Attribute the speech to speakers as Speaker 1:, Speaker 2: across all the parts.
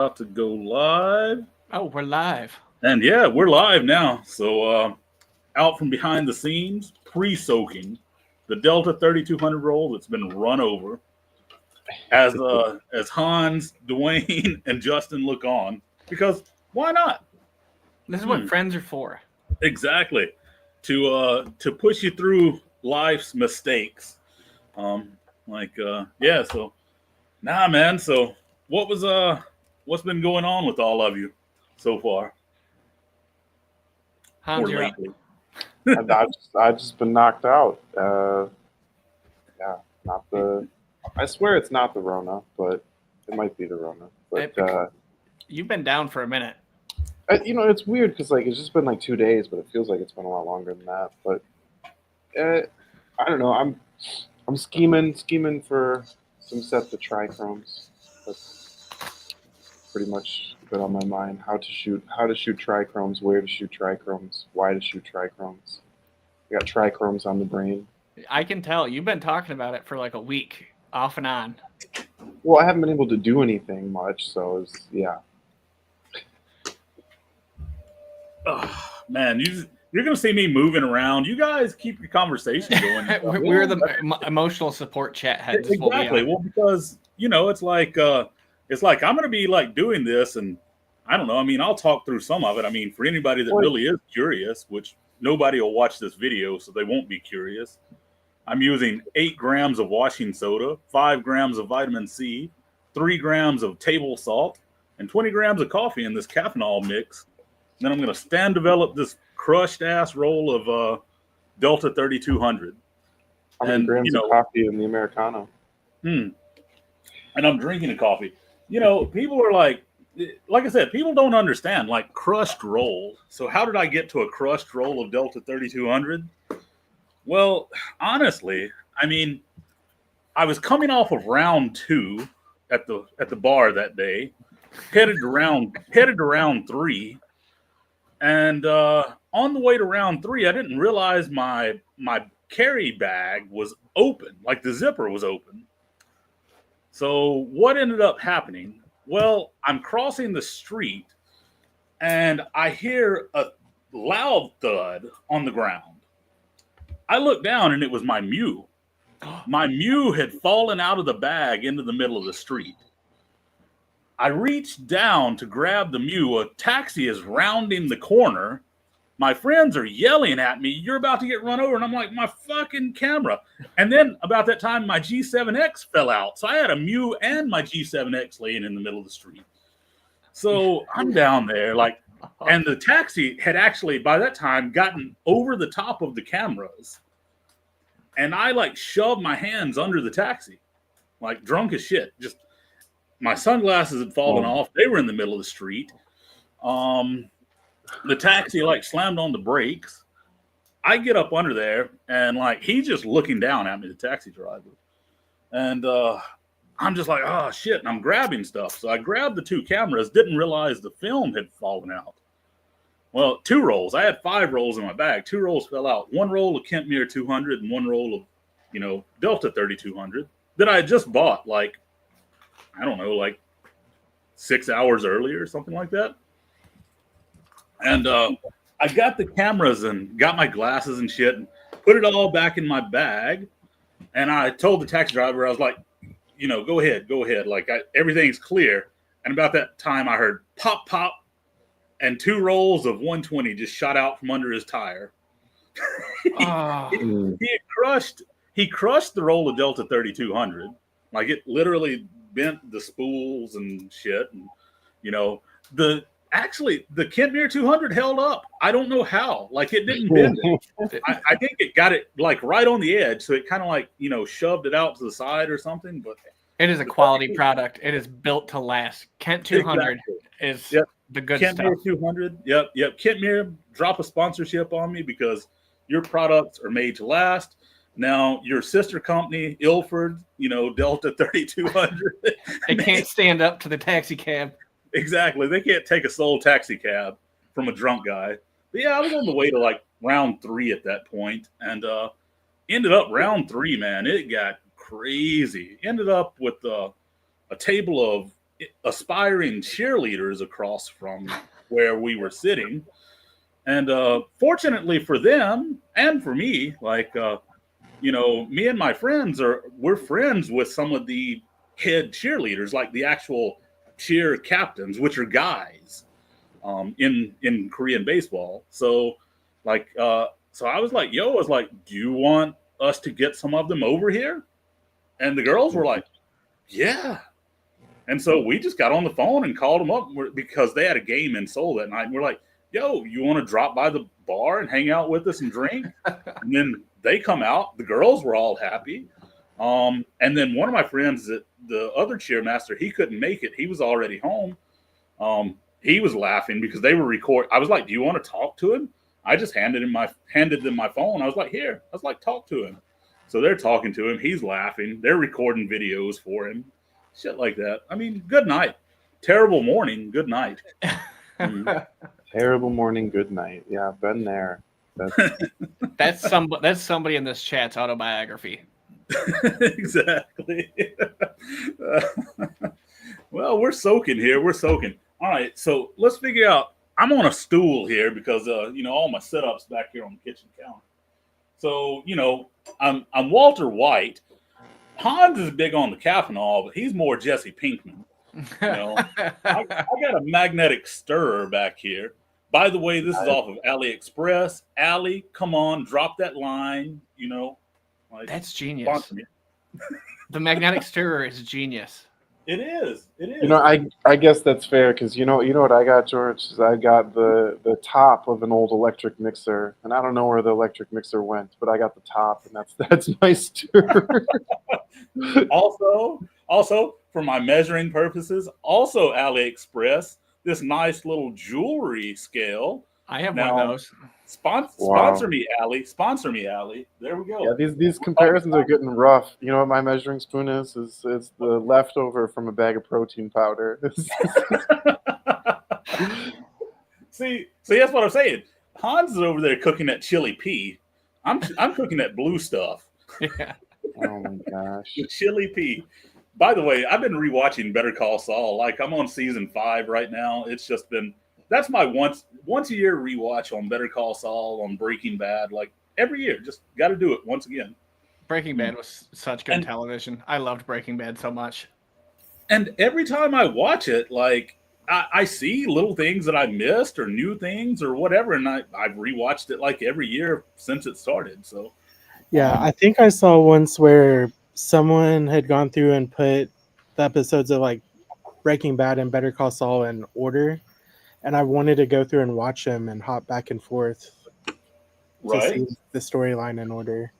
Speaker 1: About to go live.
Speaker 2: Oh, we're live.
Speaker 1: And yeah, we're live now. So out from behind the scenes, pre-soaking the Delta 3200 roll that's been run over as Hans, Dwayne, and Justin look on. Because why not?
Speaker 2: This is what friends are for.
Speaker 1: Exactly. To push you through life's mistakes. Um yeah, so nah man, so what's been going on with all of you so far?
Speaker 2: Hans,
Speaker 1: Or
Speaker 2: you're up.
Speaker 1: lately?
Speaker 3: I just been knocked out. Yeah, not the. I swear it's not the Rona, but it might be the Rona. But
Speaker 2: You've been down for a minute.
Speaker 3: it's weird because like it's just been like 2 days, but it feels like it's been a lot longer than that. But I don't know. I'm scheming for some sets of trichromes. That's pretty much been on my mind. How to shoot trichromes, where to shoot trichromes, why to shoot trichromes. I got trichromes on the brain.
Speaker 2: I can tell. You've been talking about it for like a week, off and on.
Speaker 3: Well, I haven't been able to do anything much, so yeah.
Speaker 1: Oh, man, you're gonna see me moving around. You guys keep your conversation going.
Speaker 2: We're the emotional support chat heads.
Speaker 1: Exactly. Well, because it's like I'm gonna be like doing this, and I don't know. I mean, I'll talk through some of it. I mean, for anybody that really is curious, which nobody will watch this video, so they won't be curious. I'm using 8 grams of washing soda, 5 grams of vitamin C, 3 grams of table salt, and 20 grams of coffee in this Caffenol mix. And then I'm going to stand develop this crushed ass roll of Delta 3200.
Speaker 3: How many grams of coffee in the Americano?
Speaker 1: And I'm drinking a coffee. People are like I said, people don't understand like crushed roll. So how did I get to a crushed roll of Delta 3200? Well, honestly, I mean, I was coming off of round 2 at the bar that day, headed to round 3, and on the way to round 3, I didn't realize my carry bag was open, like the zipper was open. So what ended up happening? Well, I'm crossing the street, and I hear a loud thud on the ground. I looked down, and it was my Mew. My Mew had fallen out of the bag into the middle of the street. I reached down to grab the Mew. A taxi is rounding the corner. My friends are yelling at me, "You're about to get run over." And I'm like, my fucking camera. And then about that time, my G7X fell out. So I had a Mew and my G7X laying in the middle of the street. So I'm down there like, and the taxi had actually, by that time, gotten over the top of the cameras. And I like shoved my hands under the taxi, like drunk as shit. Just my sunglasses had fallen off. They were in the middle of the street. The taxi like slammed on the brakes. I get up under there, and like he's just looking down at me, the taxi driver. And I'm just like, oh shit, and I'm grabbing stuff. So I grabbed the 2 cameras, didn't realize the film had fallen out. Well, 2 rolls. I had 5 rolls in my bag. 2 rolls fell out. 1 roll of Kentmere 200 and 1 roll of, Delta 3200 that I had just bought like, I don't know, like 6 hours earlier or something like that. And I got the cameras and got my glasses and shit and put it all back in my bag. And I told the taxi driver, I was like, go ahead. Like everything's clear. And about that time I heard pop, pop, and 2 rolls of 120 just shot out from under his tire. He crushed the roll of Delta 3200. Like it literally bent the spools and shit. And, the Kentmere 200 held up. I don't know how. Like it didn't bend it. I think it got it like right on the edge. So it kind of like, shoved it out to the side or something. But
Speaker 2: it is a quality product. It is built to last. Kent 200 is the good
Speaker 1: Kentmere
Speaker 2: stuff.
Speaker 1: 200. Yep. Kentmere, drop a sponsorship on me because your products are made to last. Now, your sister company, Ilford, Delta 3200.
Speaker 2: It can't stand up to the taxi cab.
Speaker 1: Exactly. They can't take a soul taxi cab from a drunk guy. But yeah, I was on the way to like round 3 at that point, and ended up round 3, man. It got crazy. Ended up with a table of aspiring cheerleaders across from where we were sitting. And fortunately for them and for me, like, me and my friends we're friends with some of the head cheerleaders, like the actual cheer captains, which are guys in Korean baseball. So, like, so I was like, yo, I was like, do you want us to get some of them over here? And the girls were like, yeah. And so we just got on the phone and called them up because they had a game in Seoul that night. And we're like, yo, you want to drop by the bar and hang out with us and drink? And then they come out. The girls were all happy. And then one of my friends, the other cheermaster, he couldn't make it. He was already home. He was laughing because they were recording. I was like, do you want to talk to him? I just handed them my phone. I was like, here. I was like, talk to him. So they're talking to him. He's laughing. They're recording videos for him. Shit like that. I mean, good night. Terrible morning. Good night.
Speaker 3: Terrible morning. Good night. Yeah, been there.
Speaker 2: That's somebody in this chat's autobiography.
Speaker 1: Exactly. Well, we're soaking here. We're soaking. All right. So let's figure out. I'm on a stool here because all my setups back here on the kitchen counter. So I'm Walter White. Hans is big on the Caffenol, but he's more Jesse Pinkman. I got a magnetic stirrer back here. By the way, this is off of AliExpress. Ali, come on, drop that line.
Speaker 2: That's genius. The magnetic stirrer is genius.
Speaker 1: It is. It is.
Speaker 3: I guess that's fair because you know what I got, George? Is I got the top of an old electric mixer, and I don't know where the electric mixer went, but I got the top, and that's my stirrer.
Speaker 1: Also, for my measuring purposes, also AliExpress, this nice little jewelry scale.
Speaker 2: I have one of those.
Speaker 1: Sponsor me, Ali. Sponsor me, Ali. There we go.
Speaker 3: Yeah, these comparisons are getting rough. You know what my measuring spoon is? Is the leftover from a bag of protein powder.
Speaker 1: See, that's what I'm saying. Hans is over there cooking that chili pea. I'm cooking that blue stuff.
Speaker 2: Yeah.
Speaker 3: Oh my gosh.
Speaker 1: The chili pea. By the way, I've been rewatching Better Call Saul. Like, I'm on season 5 right now. It's just been, that's my once a year rewatch on Better Call Saul, on Breaking Bad. Like, every year, just got to do it once again.
Speaker 2: Breaking Bad was such good television. I loved Breaking Bad so much.
Speaker 1: And every time I watch it, like, I see little things that I missed or new things or whatever, and I've rewatched it like every year since it started. So,
Speaker 4: yeah, I think I saw once where someone had gone through and put the episodes of like Breaking Bad and Better Call Saul in order, and I wanted to go through and watch them and hop back and forth to see the storyline in order.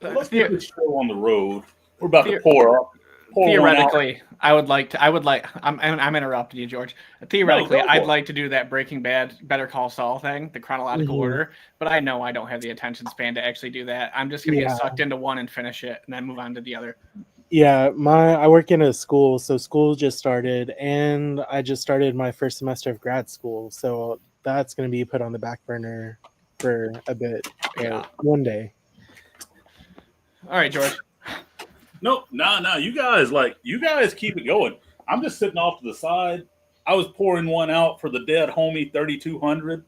Speaker 1: Let's get this show on the road. We're about to pour
Speaker 2: theoretically, I'm interrupting you, George. Theoretically, I'd like to do that Breaking Bad, Better Call Saul thing, the chronological order, but I know I don't have the attention span to actually do that. I'm just going to get sucked into one and finish it and then move on to the other.
Speaker 4: Yeah, I work in a school, so school just started, and I just started my first semester of grad school, so that's going to be put on the back burner for a bit, one day.
Speaker 2: All right, George.
Speaker 1: No. You guys keep it going. I'm just sitting off to the side. I was pouring one out for the dead homie 3200.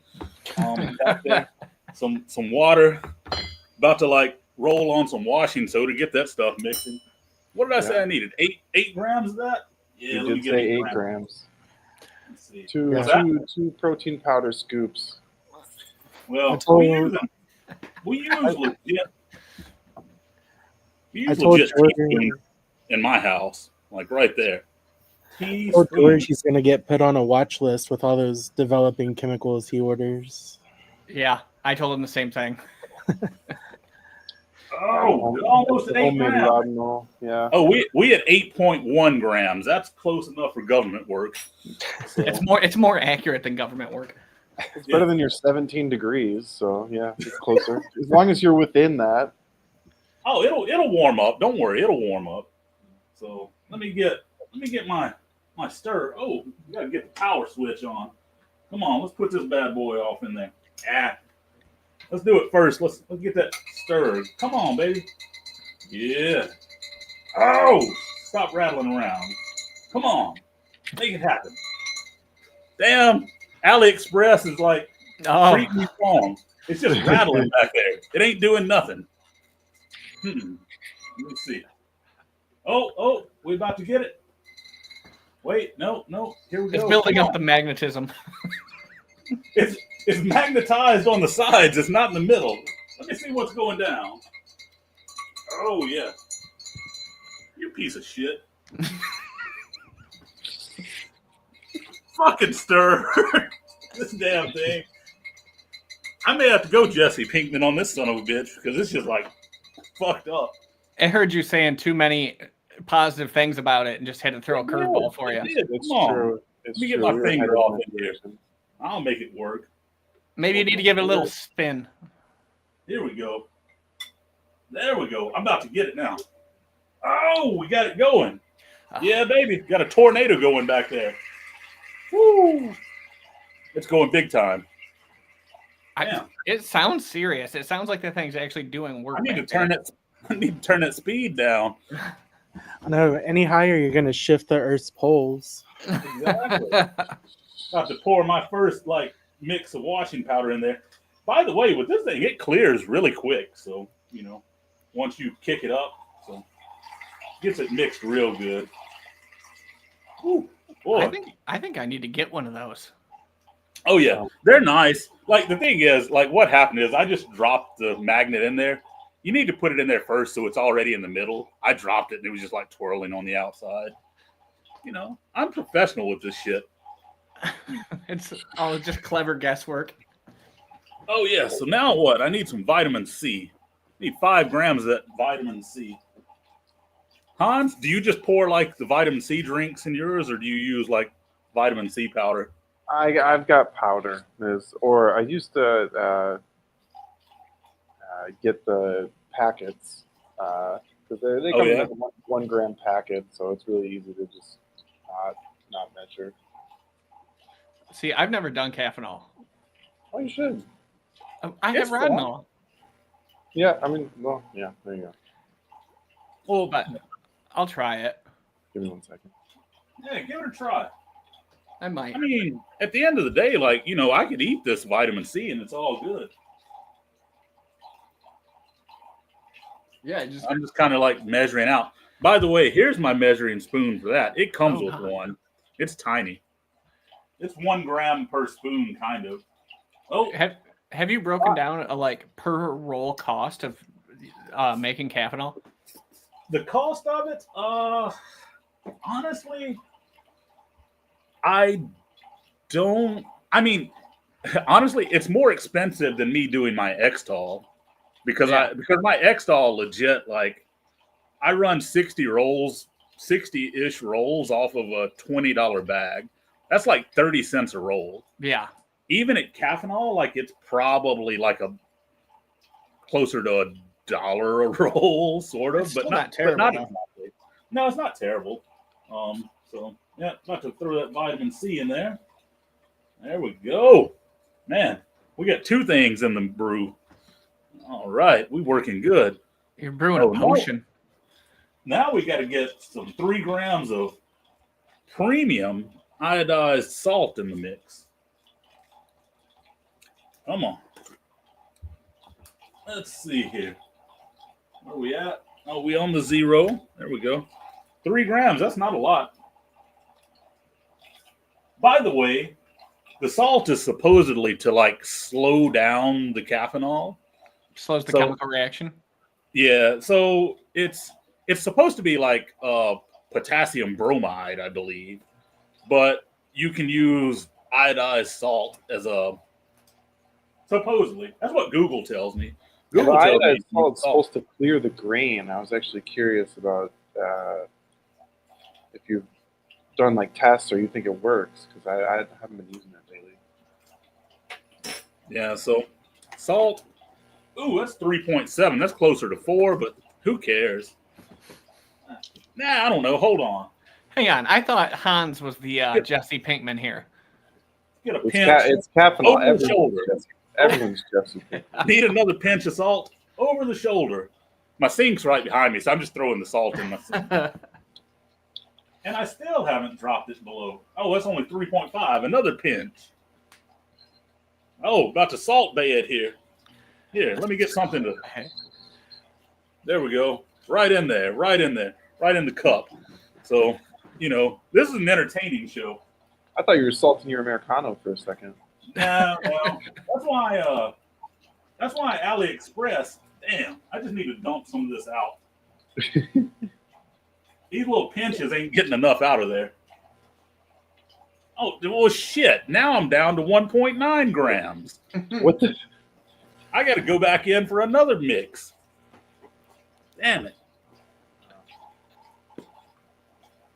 Speaker 1: Back there. Some water. About to roll on some washing soda, get that stuff mixing. What did I say I needed? 8 grams of that? Yeah,
Speaker 3: you did say 8 grams.
Speaker 1: Let's see.
Speaker 3: Two protein powder scoops.
Speaker 1: Well, we use legit teaspoon in my house, like right there.
Speaker 4: George, he's going to get put on a watch list with all those developing chemicals he orders.
Speaker 2: Yeah, I told him the same thing.
Speaker 1: Almost 8 grams.
Speaker 3: Yeah.
Speaker 1: Oh, we had 8.1 grams. That's close enough for government work. So.
Speaker 2: It's more accurate than government work.
Speaker 3: It's better than your 17 degrees, so yeah, it's closer. As long as you're within that.
Speaker 1: Oh, it'll warm up. Don't worry, it'll warm up. So let me get my stir. Oh, you gotta get the power switch on. Come on, let's put this bad boy off in there. Let's do it first. Let's get that stirred. Come on, baby. Yeah. Oh, Stop rattling around. Come on. Make it happen. Damn. AliExpress is like treating me wrong. It's just rattling back there. It ain't doing nothing. Let me see. Oh, we about to get it. Wait, no. Here we go.
Speaker 2: It's building up the magnetism.
Speaker 1: It's magnetized on the sides. It's not in the middle. Let me see what's going down. Oh, yeah. You piece of shit. Fucking stir. This damn thing. I may have to go Jesse Pinkman on this son of a bitch because it's just like fucked up.
Speaker 2: I heard you saying too many positive things about it and just had to throw a curveball for you.
Speaker 3: It's true.
Speaker 1: Let me get my finger off in here. I'll make it work.
Speaker 2: Maybe you need to give it a little spin.
Speaker 1: Here we go. There we go. I'm about to get it now. Oh, we got it going. Yeah, baby. Got a tornado going back there. Woo! It's going big time.
Speaker 2: It sounds serious. It sounds like the thing's actually doing work.
Speaker 1: I need to turn that speed down.
Speaker 4: No, any higher, you're going to shift the Earth's poles.
Speaker 1: Exactly. About to pour my first mix of washing powder in there. By the way, with this thing, it clears really quick. So, once you kick it up, so gets it mixed real good. Whew, boy.
Speaker 2: I think I need to get one of those.
Speaker 1: Oh yeah, they're nice. The thing is, what happened is I just dropped the magnet in there. You need to put it in there first so it's already in the middle. I dropped it and it was just twirling on the outside. I'm professional with this shit.
Speaker 2: It's all just clever guesswork.
Speaker 1: Oh yeah, so now what? I need some vitamin C. I need 5 grams of that vitamin C. Hans, do you just pour the vitamin C drinks in yours, or do you use vitamin C powder?
Speaker 3: I've got powder, or I used to get the packets because they come in a 1 gram packet, so it's really easy to just not measure.
Speaker 2: See, I've never done Caffenol.
Speaker 3: Oh, you should.
Speaker 2: I have Rodinol.
Speaker 3: Yeah, there you go.
Speaker 2: Well, but I'll try it.
Speaker 3: Give me 1 second.
Speaker 1: Yeah, give it a try.
Speaker 2: I might.
Speaker 1: I mean, at the end of the day, I could eat this vitamin C and it's all good.
Speaker 2: Yeah,
Speaker 1: I'm just kind of measuring out. By the way, here's my measuring spoon for that. It comes with one. It's tiny. It's 1 gram per spoon, kind of. Oh,
Speaker 2: have you broken down a per roll cost of making Caffenol?
Speaker 1: The cost of it, honestly, I don't. I mean, honestly, it's more expensive than me doing my Xtol because my Xtol legit I run 60-ish rolls off of a $20 bag. That's 30 cents a roll.
Speaker 2: Yeah.
Speaker 1: Even at Caffenol, it's probably closer to $1 a roll, sort of, but not terrible. But not exactly. No, it's not terrible. So yeah, about to throw that vitamin C in there. There we go. Man, we got 2 things in the brew. All right, we working good.
Speaker 2: You're brewing a potion.
Speaker 1: Now we got to get some 3 grams of premium iodized salt in the mix. Come on. Let's see here. Where are we at? Oh, we on the 0. There we go. 3 grams. That's not a lot. By the way, the salt is supposedly to slow down the caffeinol.
Speaker 2: Slows the chemical reaction.
Speaker 1: Yeah. So it's supposed to be potassium bromide, I believe, but you can use iodized salt as supposedly. That's what Google tells me. Google tells me
Speaker 3: it's supposed to clear the grain. I was actually curious about if you've done tests or you think it works, because I haven't been using it lately.
Speaker 1: Yeah, so salt. Ooh, that's 3.7. That's closer to 4, but who cares? Nah, I don't know. Hold on.
Speaker 2: Hang on. I thought Hans was the Jesse Pinkman here.
Speaker 1: Get a pinch.
Speaker 3: It's Caffenol.
Speaker 1: Over the shoulder.
Speaker 3: Everyone's Jesse Pinkman.
Speaker 1: Need another pinch of salt over the shoulder. My sink's right behind me, so I'm just throwing the salt in my sink. And I still haven't dropped it below. Oh, that's only 3.5. Another pinch. Oh, about to salt bay it here. Here, let me get something to. There we go. Right in there. Right in there. Right in the cup. So, this is an entertaining show.
Speaker 3: I thought you were salting your Americano for a second.
Speaker 1: Yeah, well, that's why AliExpress. Damn, I just need to dump some of this out. These little pinches ain't getting enough out of there. Oh, well, shit. Now I'm down to 1.9 grams.
Speaker 3: What the?
Speaker 1: I got to go back in for another mix. Damn it.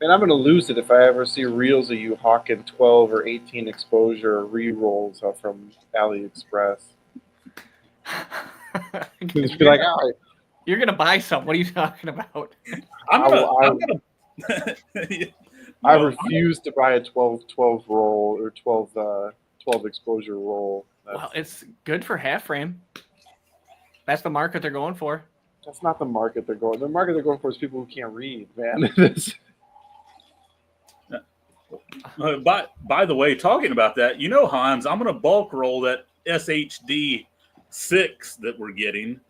Speaker 3: And I'm going to lose it if I ever see reels of you hawking 12 or 18 exposure re-rolls from AliExpress. Just be like, oh,
Speaker 2: you're going to buy some. What are you talking about?
Speaker 3: I refuse to buy a 12 roll or 12 exposure roll.
Speaker 2: Well, it's good for half frame. That's the market they're going for.
Speaker 3: That's not the market they're going. The market they're going for is people who can't read, man.
Speaker 1: By the way, talking about that, Hans, I'm going to bulk roll that SHD 6 that we're getting.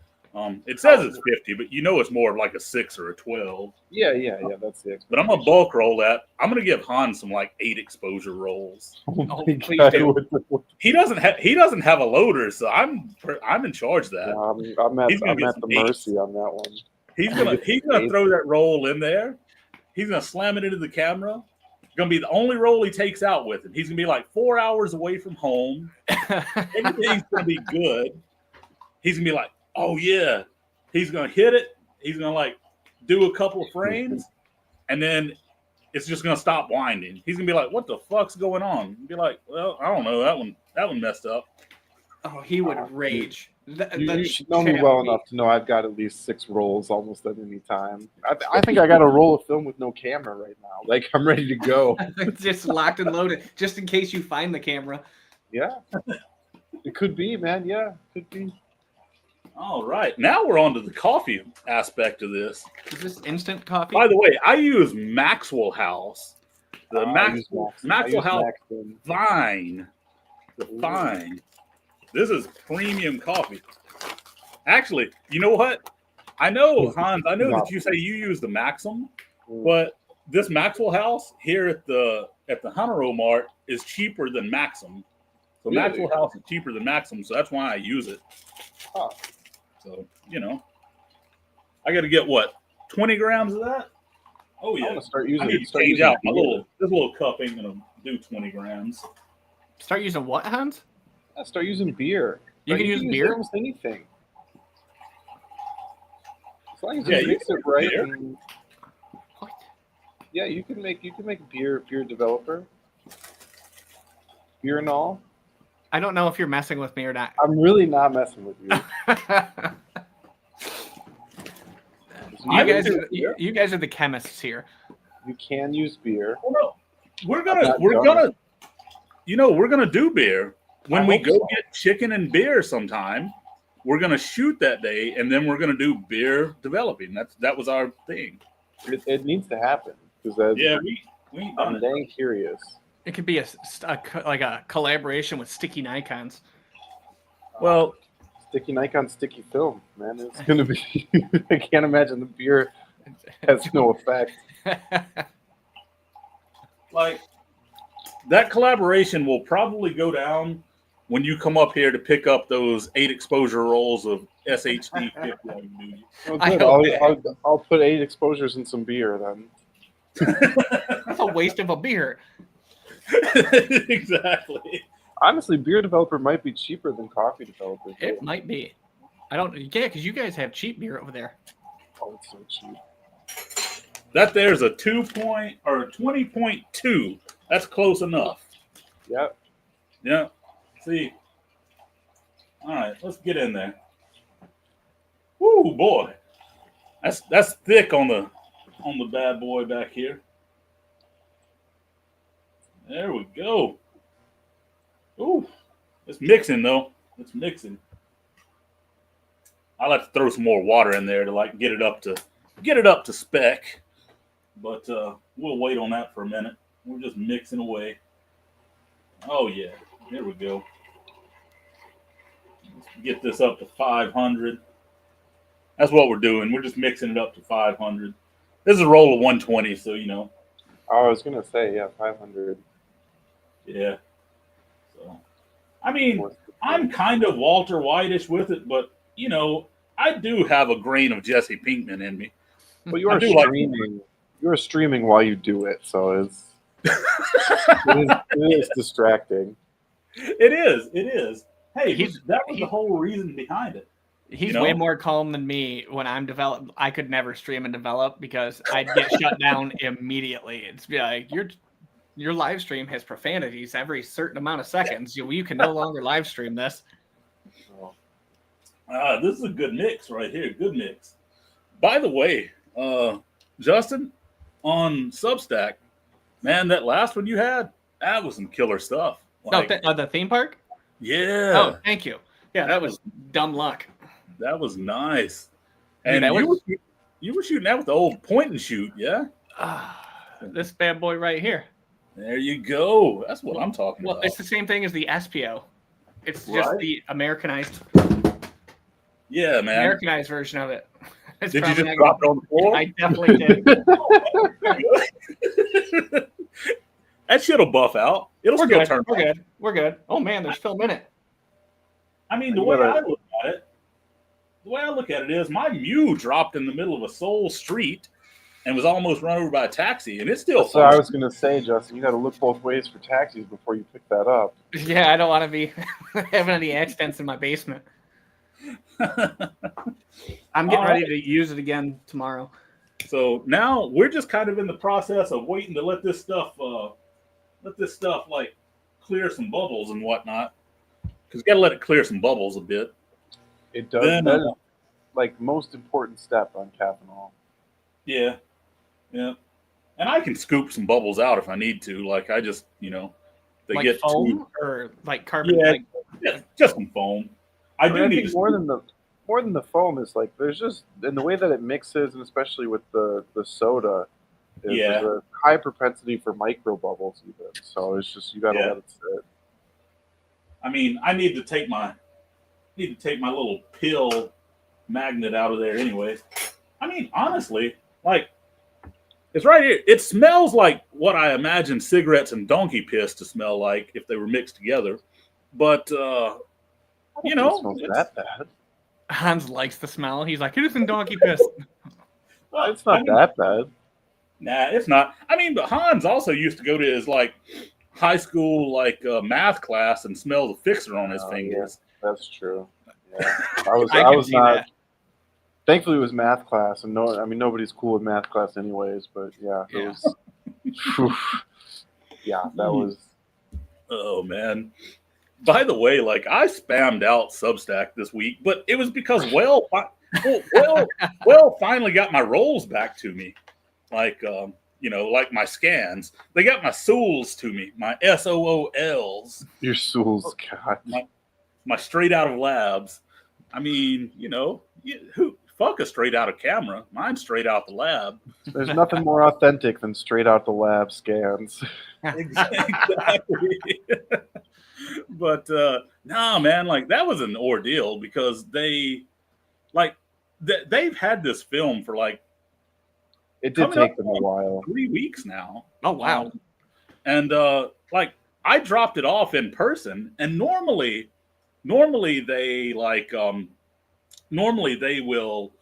Speaker 1: It says it's 50, but it's more of like a 6 or a 12.
Speaker 3: Yeah, that's the.
Speaker 1: But I'm gonna bulk roll that. I'm gonna give Han some like 8 exposure rolls.
Speaker 2: Please do.
Speaker 1: He doesn't have a loader, so I'm in charge of that.
Speaker 3: Yeah, I'm at the mercy on that one.
Speaker 1: He's gonna throw that roll in there. He's gonna slam it into the camera. It's gonna be the only roll he takes out with him. He's gonna be like 4 hours away from home. Everything's gonna be good. He's gonna be like, oh yeah. He's gonna hit it. He's gonna like do a couple of frames, and then it's just gonna stop winding. He's gonna be like, what the fuck's going on? Be like, well, I don't know. That one messed up.
Speaker 2: Oh, he would rage.
Speaker 3: You should know me well enough to know I've got at least 6 rolls almost at any time. I think I got a roll of film with no camera right now. Like, I'm ready to go.
Speaker 2: Just locked and loaded, just in case you find the camera.
Speaker 3: Yeah. It could be, man. Yeah, could be.
Speaker 1: All right. Now we're on to the coffee aspect of this.
Speaker 2: Is this instant coffee?
Speaker 1: By the way, I use Maxwell House. The Maxwell House Fine. The Fine. This is premium coffee. Actually, you know what? I know, Hans, that you say you use the Maxim, but this Maxwell House here at the Hunter Mart is cheaper than Maxim. So really? Maxwell House is cheaper than Maxim, so that's why I use it.
Speaker 3: Huh.
Speaker 1: So, I got to get 20 grams of that? Oh, yeah.
Speaker 3: I'm gonna start using.
Speaker 1: I need to change out this little cup ain't going to do 20 grams.
Speaker 2: Start using what, Hans?
Speaker 3: Start using beer.
Speaker 2: You can use beer?
Speaker 3: Almost anything. As long as you mix it right.
Speaker 2: What?
Speaker 3: Yeah, you can make beer developer. Beer and all.
Speaker 2: I don't know if you're messing with me or not.
Speaker 3: I'm really not messing with you.
Speaker 2: You guys are the chemists here.
Speaker 3: You can use beer.
Speaker 1: Oh, no. We're gonna do beer when we go get chicken and beer sometime. We're gonna shoot that day, and then we're gonna do beer developing. That was our thing.
Speaker 3: It needs to happen because
Speaker 1: I'm
Speaker 3: dang curious.
Speaker 2: It could be a collaboration with Sticky Nikons.
Speaker 1: Well,
Speaker 3: Sticky Nikon, sticky film, man. It's gonna be. I can't imagine the beer has no effect.
Speaker 1: Like that collaboration will probably go down when you come up here to pick up those 8 exposure rolls of SHD 50.
Speaker 3: I'll put 8 exposures in some beer then.
Speaker 2: That's a waste of a beer.
Speaker 1: Exactly.
Speaker 3: Honestly, beer developer might be cheaper than coffee developer.
Speaker 2: It might be. I don't. Yeah, because you guys have cheap beer over there.
Speaker 3: Oh, it's so cheap.
Speaker 1: That there's a 20.2. That's close enough.
Speaker 3: Yep.
Speaker 1: Yeah. See. All right, let's get in there. Woo, boy. That's thick on the bad boy back here. There we go. Ooh, it's mixing though. It's mixing. I like to throw some more water in there to like get it up to spec. but we'll wait on that for a minute. We're just mixing away. Oh yeah, here we go. Let's get this up to 500. That's what we're doing. We're just mixing it up to 500. This is a roll of 120, so you know.
Speaker 3: Oh, I was gonna say, yeah, 500.
Speaker 1: Yeah. So, I mean, I'm kind of Walter Whitish with it, but you know, I do have a grain of Jesse Pinkman in me.
Speaker 3: Well, you
Speaker 1: I
Speaker 3: are
Speaker 1: do like.
Speaker 3: streaming. You are streaming while you do it, so it is distracting.
Speaker 1: It is. It is. Hey,
Speaker 2: He's-
Speaker 1: that was the whole reason behind it.
Speaker 2: He's
Speaker 1: You know?
Speaker 2: way more calm than me when I'm developed. I could never stream and develop because I'd get shut down immediately. It's be like your live stream has profanities every certain amount of seconds. You can no longer live stream this.
Speaker 1: This is a good mix right here. Good mix. By the way, Justin, on Substack, man, that last one you had, that was some killer stuff. Like,
Speaker 2: The theme park?
Speaker 1: yeah.
Speaker 2: Oh, thank you. Yeah, that was dumb luck.
Speaker 1: That was nice.
Speaker 2: Dude,
Speaker 1: And you were shooting that with the old point and shoot, yeah?
Speaker 2: This bad boy right here.
Speaker 1: There you go. That's what I'm talking
Speaker 2: Well,
Speaker 1: about.
Speaker 2: it's the same thing as the SPO. It's just
Speaker 1: Right.
Speaker 2: the Americanized
Speaker 1: Yeah, man.
Speaker 2: Americanized version of it. It's
Speaker 1: Did you
Speaker 2: probably
Speaker 1: just
Speaker 2: not
Speaker 1: drop it on the floor?
Speaker 2: I definitely did.
Speaker 1: That shit'll buff out. It'll
Speaker 2: We're
Speaker 1: still
Speaker 2: good.
Speaker 1: turn.
Speaker 2: We're good. We're good. Oh man, there's film in it.
Speaker 1: I mean, the way I look at it is my Mew dropped in the middle of a sole street and was almost run over by a taxi, and it's still
Speaker 3: So I was gonna say, Justin, you got to look both ways for taxis before you pick that up.
Speaker 2: Yeah, I don't want to be having any accidents in my basement. I'm getting ready to use it again tomorrow.
Speaker 1: So now we're just kind of in the process of waiting to let this stuff like clear some bubbles and whatnot. Because you got to let it clear some bubbles a bit.
Speaker 3: It does.
Speaker 1: Then,
Speaker 3: that is like most important step on Caffenol.
Speaker 1: Yeah, yeah. And I can scoop some bubbles out if I need to. Like I just, they
Speaker 2: Like
Speaker 1: get
Speaker 2: foam or like carbon.
Speaker 1: Yeah,
Speaker 2: Like,
Speaker 1: just some foam. I do need
Speaker 3: think
Speaker 1: to
Speaker 3: more than the foam is like there's just in the way that it mixes, and especially with the soda, there's a high propensity for micro bubbles even. So it's just you got to let it sit.
Speaker 1: I mean, I need to take my little pill magnet out of there anyways. I mean, honestly, like it's right here. It smells like what I imagine cigarettes and donkey piss to smell like if they were mixed together. But
Speaker 3: It smells that bad.
Speaker 2: Hans likes the smell. He's like, it isn't donkey piss.
Speaker 3: It's not that bad.
Speaker 1: Nah, it's not. I mean, but Hans also used to go to his like high school math class and smell the fixer on his fingers.
Speaker 3: Yeah, that's true. Yeah. I
Speaker 2: I
Speaker 3: was
Speaker 2: see
Speaker 3: not.
Speaker 2: that.
Speaker 3: Thankfully, it was math class, and nobody's cool with math class anyways. But yeah, it was. Yeah, that was.
Speaker 1: Oh man. By the way, like I spammed out Substack this week, but it was because well finally got my rolls back to me, like like my scans. They got my SOOLs to me, my SOOLs.
Speaker 3: Your Souls, God.
Speaker 1: My straight out of labs. I mean, who fuck a straight out of camera? Mine's straight out the lab.
Speaker 3: There's nothing more authentic than straight out the lab scans.
Speaker 1: Exactly. But no, man, like that was an ordeal because they've had this film for like
Speaker 3: It did take them a while.
Speaker 1: 3 weeks now.
Speaker 2: Oh wow.
Speaker 1: And like I dropped it off in person, and normally they will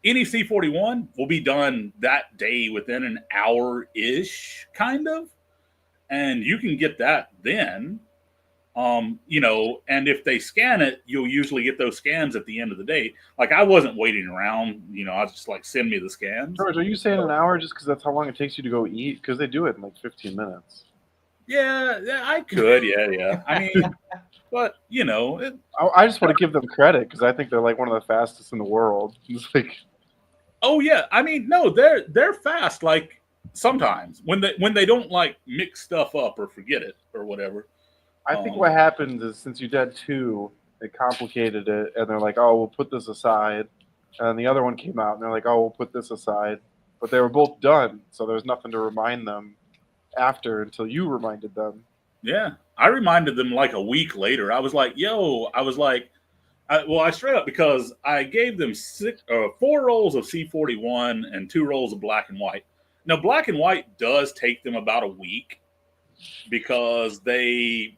Speaker 1: any C41 will be done that day within an hour ish, kind of, and you can get that then. And if they scan it, you'll usually get those scans at the end of the day. Like I wasn't waiting around, I was just like, send me the scans.
Speaker 3: George, are you saying an hour just because that's how long it takes you to go eat? Because they do it in like 15 minutes.
Speaker 1: Yeah, I could. Yeah. I mean, but
Speaker 3: I just want to give them credit because I think they're like one of the fastest in the world. It's like,
Speaker 1: oh yeah, I mean, no, they're fast. Like sometimes when they don't like mix stuff up or forget it or whatever.
Speaker 3: I think what happens is since you did 2, they complicated it, and they're like, "Oh, we'll put this aside," and the other one came out, and they're like, "Oh, we'll put this aside," but they were both done, so there was nothing to remind them after until you reminded them.
Speaker 1: Yeah, I reminded them like a week later. I was like, "Yo," I was like, I straight up because I gave them 4 rolls of C41 and 2 rolls of black and white. Now, black and white does take them about a week because they,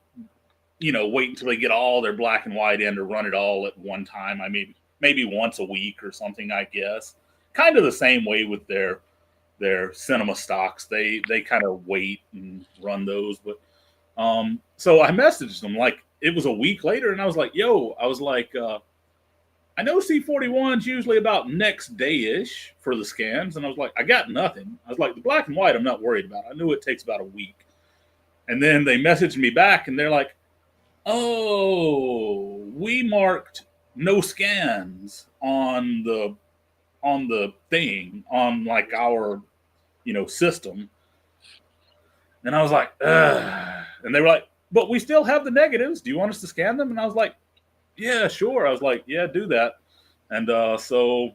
Speaker 1: wait until they get all their black and white in to run it all at one time. I mean, maybe once a week or something, I guess. Kind of the same way with their cinema stocks. They kind of wait and run those. But so I messaged them like it was a week later, and I was like, "Yo," I was like, "I know C41's usually about next day-ish for the scans," and I was like, "I got nothing." I was like, "The black and white, I'm not worried about. I knew it takes about a week." And then they messaged me back, and they're like, "Oh, we marked no scans on the thing on like our system." And I was like, ugh. And they were like, "But we still have the negatives. Do you want us to scan them?" And I was like, "Yeah, sure." I was like, "Yeah, do that." And so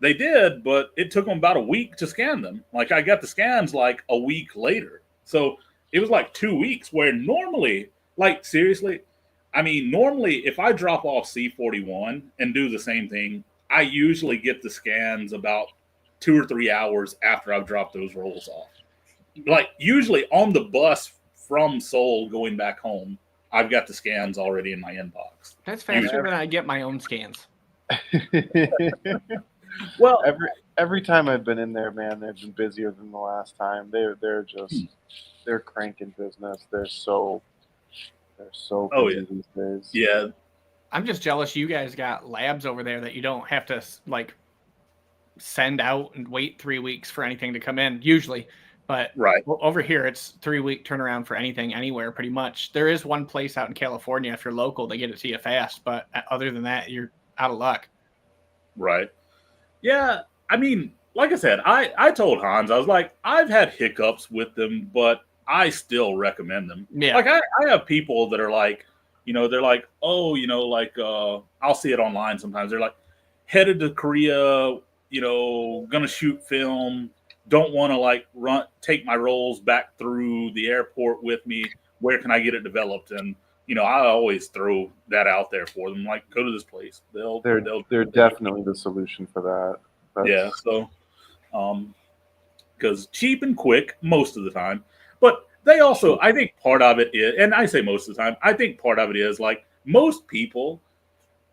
Speaker 1: they did, but it took them about a week to scan them. Like I got the scans like a week later. So it was like 2 weeks where normally, like seriously, I mean, normally if I drop off C41 and do the same thing, I usually get the scans about 2 or 3 hours after I've dropped those rolls off. Like usually on the bus from Seoul going back home, I've got the scans already in my inbox.
Speaker 2: That's faster than I get my own scans.
Speaker 1: Well,
Speaker 3: every time I've been in there, man, they've been busier than the last time. They're cranking business. They're so busy these days.
Speaker 1: Yeah.
Speaker 2: I'm just jealous you guys got labs over there that you don't have to like send out and wait 3 weeks for anything to come in usually. But
Speaker 1: right
Speaker 2: over here, it's 3-week turnaround for anything, anywhere, pretty much. There is one place out in California, if you're local, they get it to you fast. But other than that, you're out of luck.
Speaker 1: Right. Yeah. I mean, like I said, I told Hans, I was like, I've had hiccups with them, but I still recommend them.
Speaker 2: Yeah.
Speaker 1: Like I have people that are like, they're like, "Oh, I'll see it online sometimes. They're like, headed to Korea, gonna shoot film. Don't want to like take my rolls back through the airport with me. Where can I get it developed?" And I always throw that out there for them. Like, go to this place.
Speaker 3: They're definitely the solution for that.
Speaker 1: Yeah. So, because cheap and quick most of the time, but they also, I think part of it is, and I say most of the time, I think part of it is like most people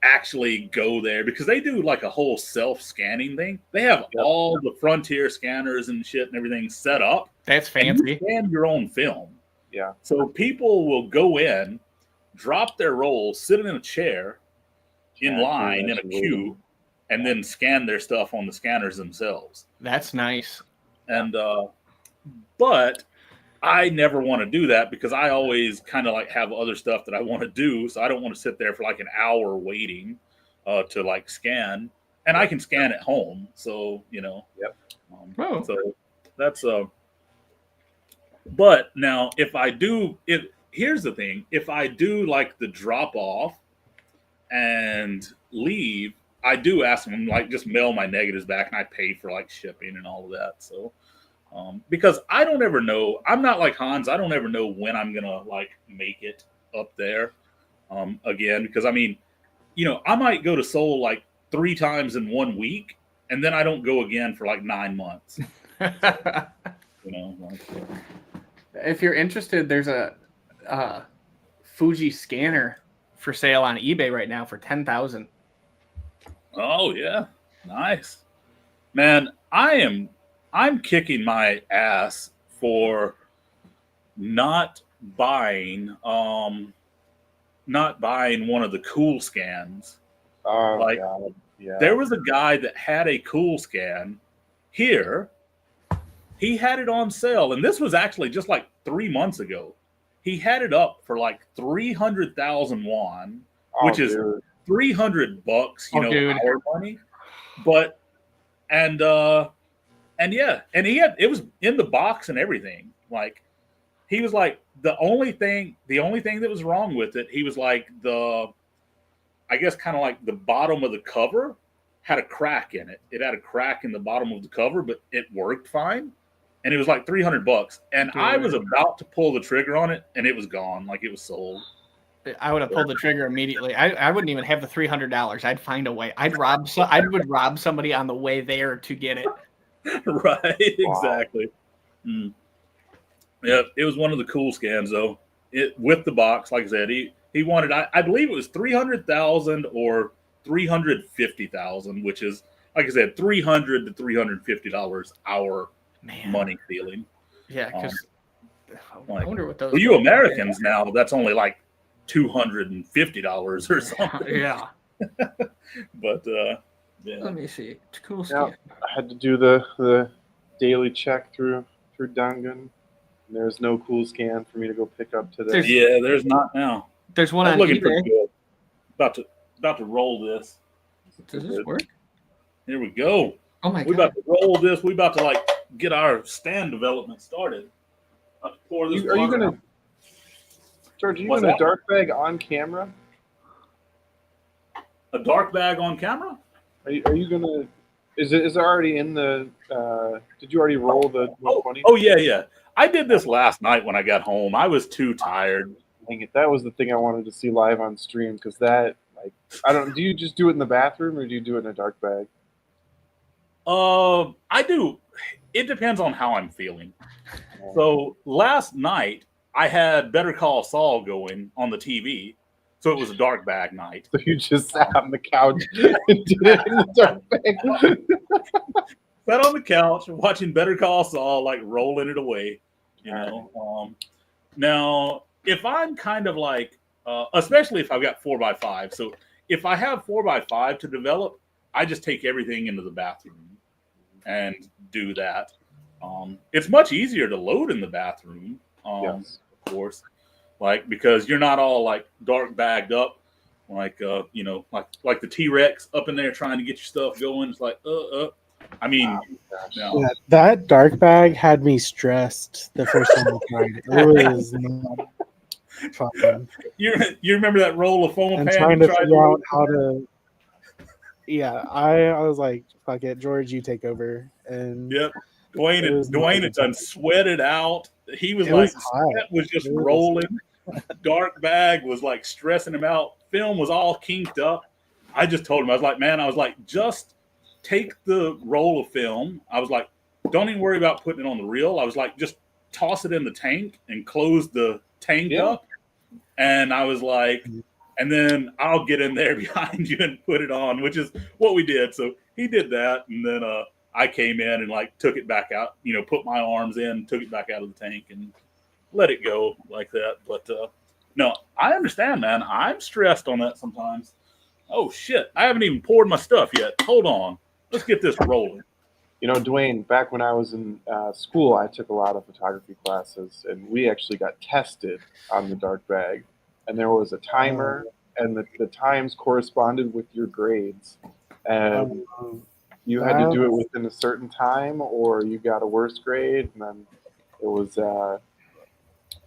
Speaker 1: actually go there because they do like a whole self-scanning thing. They have all the Frontier scanners and shit and everything set up.
Speaker 2: That's fancy.
Speaker 1: You scan your own film.
Speaker 3: Yeah.
Speaker 1: So people will go in, drop their rolls, sit in a chair, in line in a queue, and then scan their stuff on the scanners themselves.
Speaker 2: That's nice.
Speaker 1: And but I never want to do that because I always kind of like have other stuff that I want to do. So I don't want to sit there for like an hour waiting to like scan. And I can scan at home. So,
Speaker 3: Yep.
Speaker 1: So that's but now here's the thing, if I do like the drop off and leave, I do ask them like just mail my negatives back, and I pay for like shipping and all of that. So because I don't ever know, I'm not like Hans, I don't ever know when I'm gonna like make it up there again, because I mean, I might go to Seoul like 3 times in 1 week, and then I don't go again for like 9 months. So,
Speaker 2: if you're interested, there's a Fuji scanner for sale on eBay right now for $10,000.
Speaker 1: Oh yeah, nice, man. I'm kicking my ass for not buying one of the cool scans.
Speaker 3: Oh,
Speaker 1: like,
Speaker 3: God. Yeah.
Speaker 1: There was a guy that had a cool scan here. He had it on sale, and this was actually just like 3 months ago. He had it up for like 300,000 won, which is $300, our money. But and yeah, and it was in the box and everything. Like, he was like, the only thing that was wrong with it, he was like, I guess kind of like the bottom of the cover had a crack in it. It had a crack in the bottom of the cover, but it worked fine. And it was like $300. And I was about to pull the trigger on it, and it was gone. Like it was sold.
Speaker 2: I would have pulled the trigger immediately. I wouldn't even have the $300. I'd find a way. I would rob somebody on the way there to get it.
Speaker 1: Right, exactly. Mm. Yeah, it was one of the cool scams though. It with the box, like I said, he wanted. I believe it was 300,000 or 350,000, which is like I said, $300 to $350 our money feeling.
Speaker 2: Yeah, because I wonder what those.
Speaker 1: For you Americans now, that's only like $250 or something.
Speaker 2: Yeah.
Speaker 1: But yeah.
Speaker 2: Let me see. It's cool
Speaker 3: Yeah,
Speaker 2: scam.
Speaker 3: I had to do the daily check through Dungan. There's no cool scan for me to go pick up today.
Speaker 1: There's not now.
Speaker 2: There's one
Speaker 1: I'm
Speaker 2: on
Speaker 1: looking
Speaker 2: eBay.
Speaker 1: pretty good. About to roll this.
Speaker 2: Does this work?
Speaker 1: Here we go.
Speaker 2: Oh my
Speaker 1: We
Speaker 2: god!
Speaker 1: about to roll this. We about to like get our stand development started. About to pour this.
Speaker 3: Are you gonna, George? Are you
Speaker 1: What's
Speaker 3: gonna
Speaker 1: that?
Speaker 3: dark bag on camera?
Speaker 1: A dark bag on camera?
Speaker 3: Are you gonna? Is it already in the? Did you already roll the 120?
Speaker 1: Oh yeah. I did this last night when I got home. I was too tired.
Speaker 3: Dang it! That was the thing I wanted to see live on stream because that, like, I don't. Do you just do it in the bathroom or do you do it in a dark bag?
Speaker 1: I do. It depends on how I'm feeling. So last night I had Better Call Saul going on the TV, so it was a dark bag night.
Speaker 3: So you just sat on the couch and did it in the dark bag.
Speaker 1: Sat on the couch watching Better Call Saul, like rolling it away. You know. Now, if I'm kind of like, especially if I've got 4x5, so if I have 4x5 to develop, I just take everything into the bathroom and do that. It's much easier to load in the bathroom,
Speaker 3: Yes.
Speaker 1: of course, like because you're not all like dark bagged up, like like the T-Rex up in there trying to get your stuff going. It's like I mean, no.
Speaker 4: Yeah, that dark bag had me stressed the first time I tried it. It was not fun.
Speaker 1: You remember that roll of foam
Speaker 4: And
Speaker 1: pan
Speaker 4: trying
Speaker 1: you
Speaker 4: to
Speaker 1: tried
Speaker 4: figure out how to. Yeah, I was like, fuck it, George, you take over. And
Speaker 1: Yep. Dwayne had done sweated out. He was
Speaker 4: It
Speaker 1: like,
Speaker 4: was hot.
Speaker 1: sweat was just
Speaker 4: It was-
Speaker 1: rolling. Dark bag was like stressing him out. Film was all kinked up. I just told him, I was like, man, just take the roll of film. I was like, don't even worry about putting it on the reel. I was like, just toss it in the tank and close the tank up. And I was like, and then I'll get in there behind you and put it on, which is what we did. So he did that. And then I came in and like took it back out, put my arms in, took it back out of the tank and let it go like that. But no, I understand, man. I'm stressed on that sometimes. Oh, shit. I haven't even poured my stuff yet. Hold on. Let's get this rolling.
Speaker 3: Dwayne, back when I was in school, I took a lot of photography classes, and we actually got tested on the dark bag. And there was a timer, and the times corresponded with your grades. And you had to do it within a certain time, or you got a worse grade. And then it was.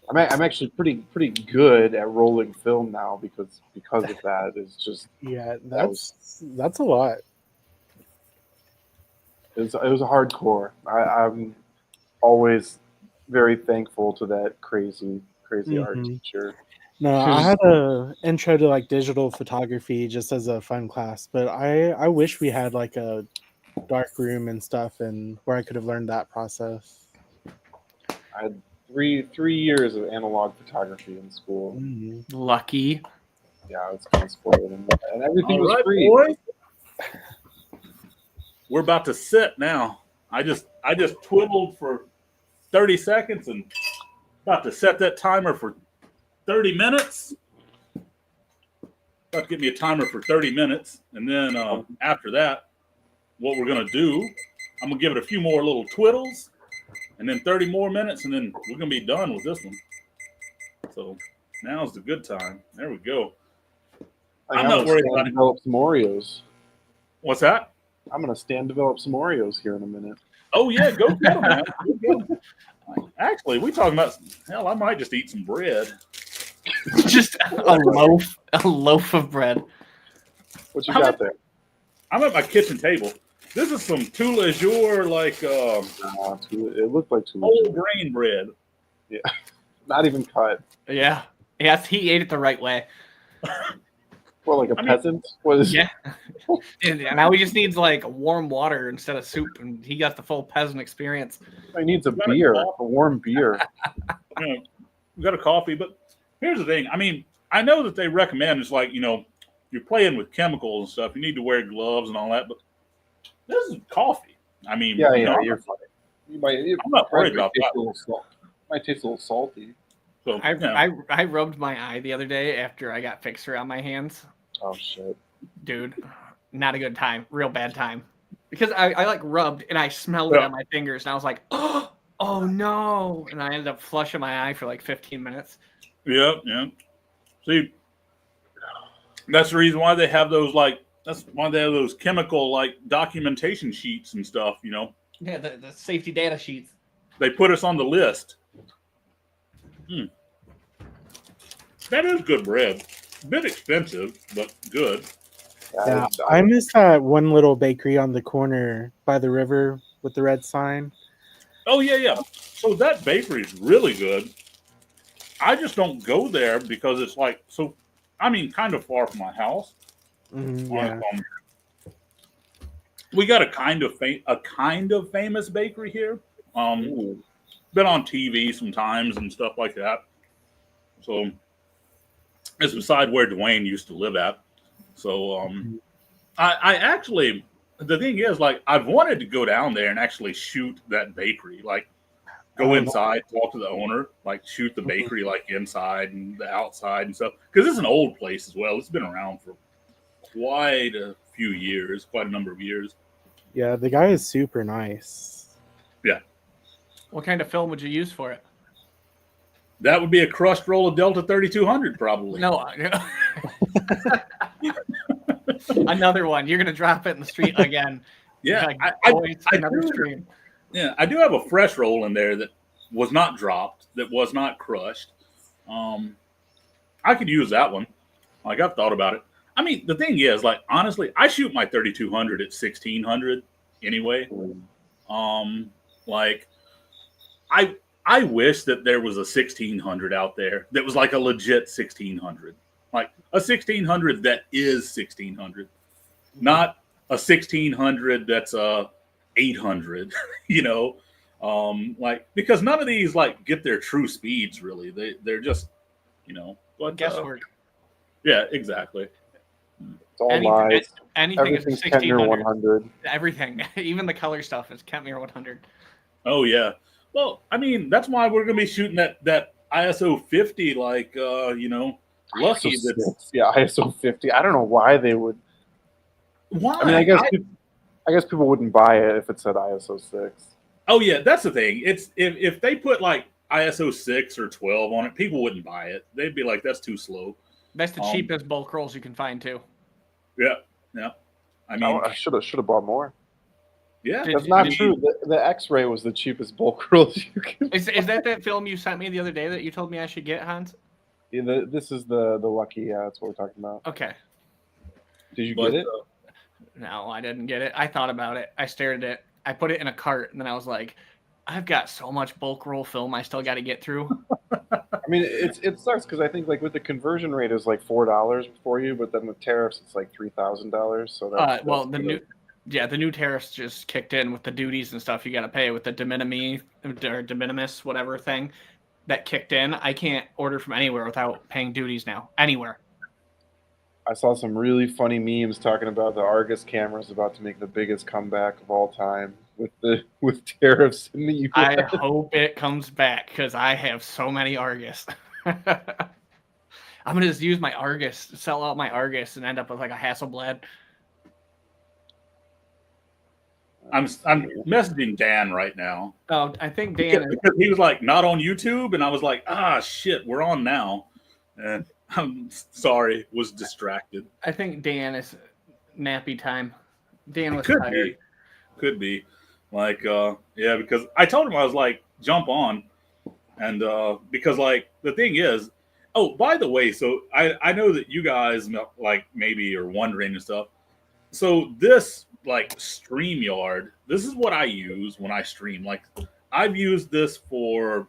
Speaker 3: I'm actually pretty good at rolling film now because of that. It's just
Speaker 4: that's a lot.
Speaker 3: It was a hardcore. I'm always very thankful to that crazy art teacher.
Speaker 4: No, I had a intro to like digital photography just as a fun class, but I wish we had like a dark room and stuff and where I could have learned that process.
Speaker 3: I had three years of analog photography in school.
Speaker 2: Lucky.
Speaker 3: Yeah, I was kind of spoiled, and everything
Speaker 1: All
Speaker 3: was
Speaker 1: right,
Speaker 3: free.
Speaker 1: boys. We're about to sit now. I just twiddled for 30 seconds and about to set that timer for 30 minutes. About to get me a timer for 30 minutes. And then after that, what we're going to do, I'm going to give it a few more little twiddles and then 30 more minutes. And then we're going to be done with this one. So now's the good time. There we go. I'm not worried about it.
Speaker 3: Develop some Oreos.
Speaker 1: What's that?
Speaker 3: I'm going to stand develop some Oreos here in a minute.
Speaker 1: Oh, yeah. Go get them, man. Go get them. Actually, we talking about, hell, I might just eat some bread.
Speaker 2: Just a loaf of bread.
Speaker 3: What you got there?
Speaker 1: I'm at my kitchen table. This is some Tula Azure, like
Speaker 3: it looked like too
Speaker 1: whole grain bread.
Speaker 3: Yeah, not even cut.
Speaker 2: Yeah. Yes, he ate it the right way.
Speaker 3: Well, like a peasant was.
Speaker 2: Yeah. And now he just needs like warm water instead of soup, and he got the full peasant experience.
Speaker 3: He needs a beer, a warm beer.
Speaker 1: You know, we got a coffee, but here's the thing. I mean, I know that they recommend it's like, you're playing with chemicals and stuff. You need to wear gloves and all that, but this is coffee. I mean,
Speaker 3: you're fine.
Speaker 1: I'm not worried about that.
Speaker 3: Might taste a little salty.
Speaker 1: So,
Speaker 2: I rubbed my eye the other day after I got fixer on my hands.
Speaker 3: Oh shit,
Speaker 2: dude, not a good time. Real bad time. Because I like rubbed and I smelled it on my fingers and I was like, oh no, and I ended up flushing my eye for like 15 minutes.
Speaker 1: Yeah. See, that's the reason why they have those that's why they have those chemical documentation sheets and stuff.
Speaker 2: Yeah, the safety data sheets.
Speaker 1: They put us on the list. That is good bread. A bit expensive, but good.
Speaker 4: Yeah, I miss that one little bakery on the corner by the river with the red sign.
Speaker 1: Oh, yeah. So that bakery is really good. I just don't go there because it's kind of far from my house.
Speaker 4: Yeah.
Speaker 1: We got a kind of famous bakery here. Been on TV sometimes and stuff like that. So it's beside where Dwayne used to live at. So I actually, the thing is, I've wanted to go down there and actually shoot that bakery, go inside, talk to the owner, shoot the bakery inside and the outside and stuff. Because it's an old place as well. It's been around for quite a few years, quite a number of years.
Speaker 4: Yeah, the guy is super nice.
Speaker 1: Yeah.
Speaker 2: What kind of film would you use for it?
Speaker 1: That would be a crushed roll of Delta 3200, probably.
Speaker 2: No. Another one. You're going to drop it in the street again.
Speaker 1: Yeah. I do have a fresh roll in there that was not dropped, that was not crushed. I could use that one. I've thought about it. I mean, the thing is, honestly, I shoot my 3200 at 1600 anyway. I wish that there was a 1600 out there that was a legit 1600. A 1600 that is 1600. Not a 1600 that's a 800, because none of these get their true speeds really. They're just,
Speaker 2: guesswork.
Speaker 1: Yeah, exactly.
Speaker 3: It's all lies.
Speaker 2: Anything is
Speaker 3: 1600. 100.
Speaker 2: Everything, even the color stuff is Kentmere 100.
Speaker 1: Oh yeah. Well, I mean, that's why we're gonna be shooting that ISO 50, Lucky.
Speaker 3: ISO 6. Yeah, ISO 50. I don't know why they would.
Speaker 1: Why?
Speaker 3: I mean, I guess people wouldn't buy it if it said ISO 6.
Speaker 1: Oh yeah, that's the thing. It's if they put ISO 6 or 12 on it, people wouldn't buy it. They'd be like, that's too slow.
Speaker 2: That's the cheapest bulk rolls you can find too.
Speaker 1: Yeah. I mean,
Speaker 3: I should have bought more.
Speaker 1: Yeah,
Speaker 3: that's not true. The X-ray was the cheapest bulk rolls you can.
Speaker 2: Is that film you sent me the other day that you told me I should get, Hans?
Speaker 3: Yeah, this is the Lucky. Yeah, that's what we're talking about.
Speaker 2: Okay.
Speaker 3: Did you get it?
Speaker 2: No, I didn't get it. I thought about it. I stared at it. I put it in a cart, and then I was like, I've got so much bulk roll film I still got to get through.
Speaker 3: I mean, it sucks because I think with the conversion rate is $4 for you, but then with tariffs it's $3,000. So that's
Speaker 2: the new tariffs just kicked in with the duties and stuff you got to pay with the de minimis whatever thing that kicked in. I can't order from anywhere without paying duties now. Anywhere.
Speaker 3: I saw some really funny memes talking about the Argus cameras about to make the biggest comeback of all time with tariffs in the U.S.
Speaker 2: I hope it comes back because I have so many Argus. I'm gonna just use my Argus, sell out my Argus, and end up with a Hasselblad.
Speaker 1: I'm messaging Dan right now.
Speaker 2: Oh, I think Dan
Speaker 1: because he was not on YouTube, and I was like, shit, we're on now, and I'm sorry, was distracted.
Speaker 2: I think Dan is nappy time. Dan was tired.
Speaker 1: Could be. Because I told him I was jump on, and because the thing is, oh, by the way, so I know that you guys maybe are wondering and stuff. So this like StreamYard, this is what I use when I stream. Like I've used this for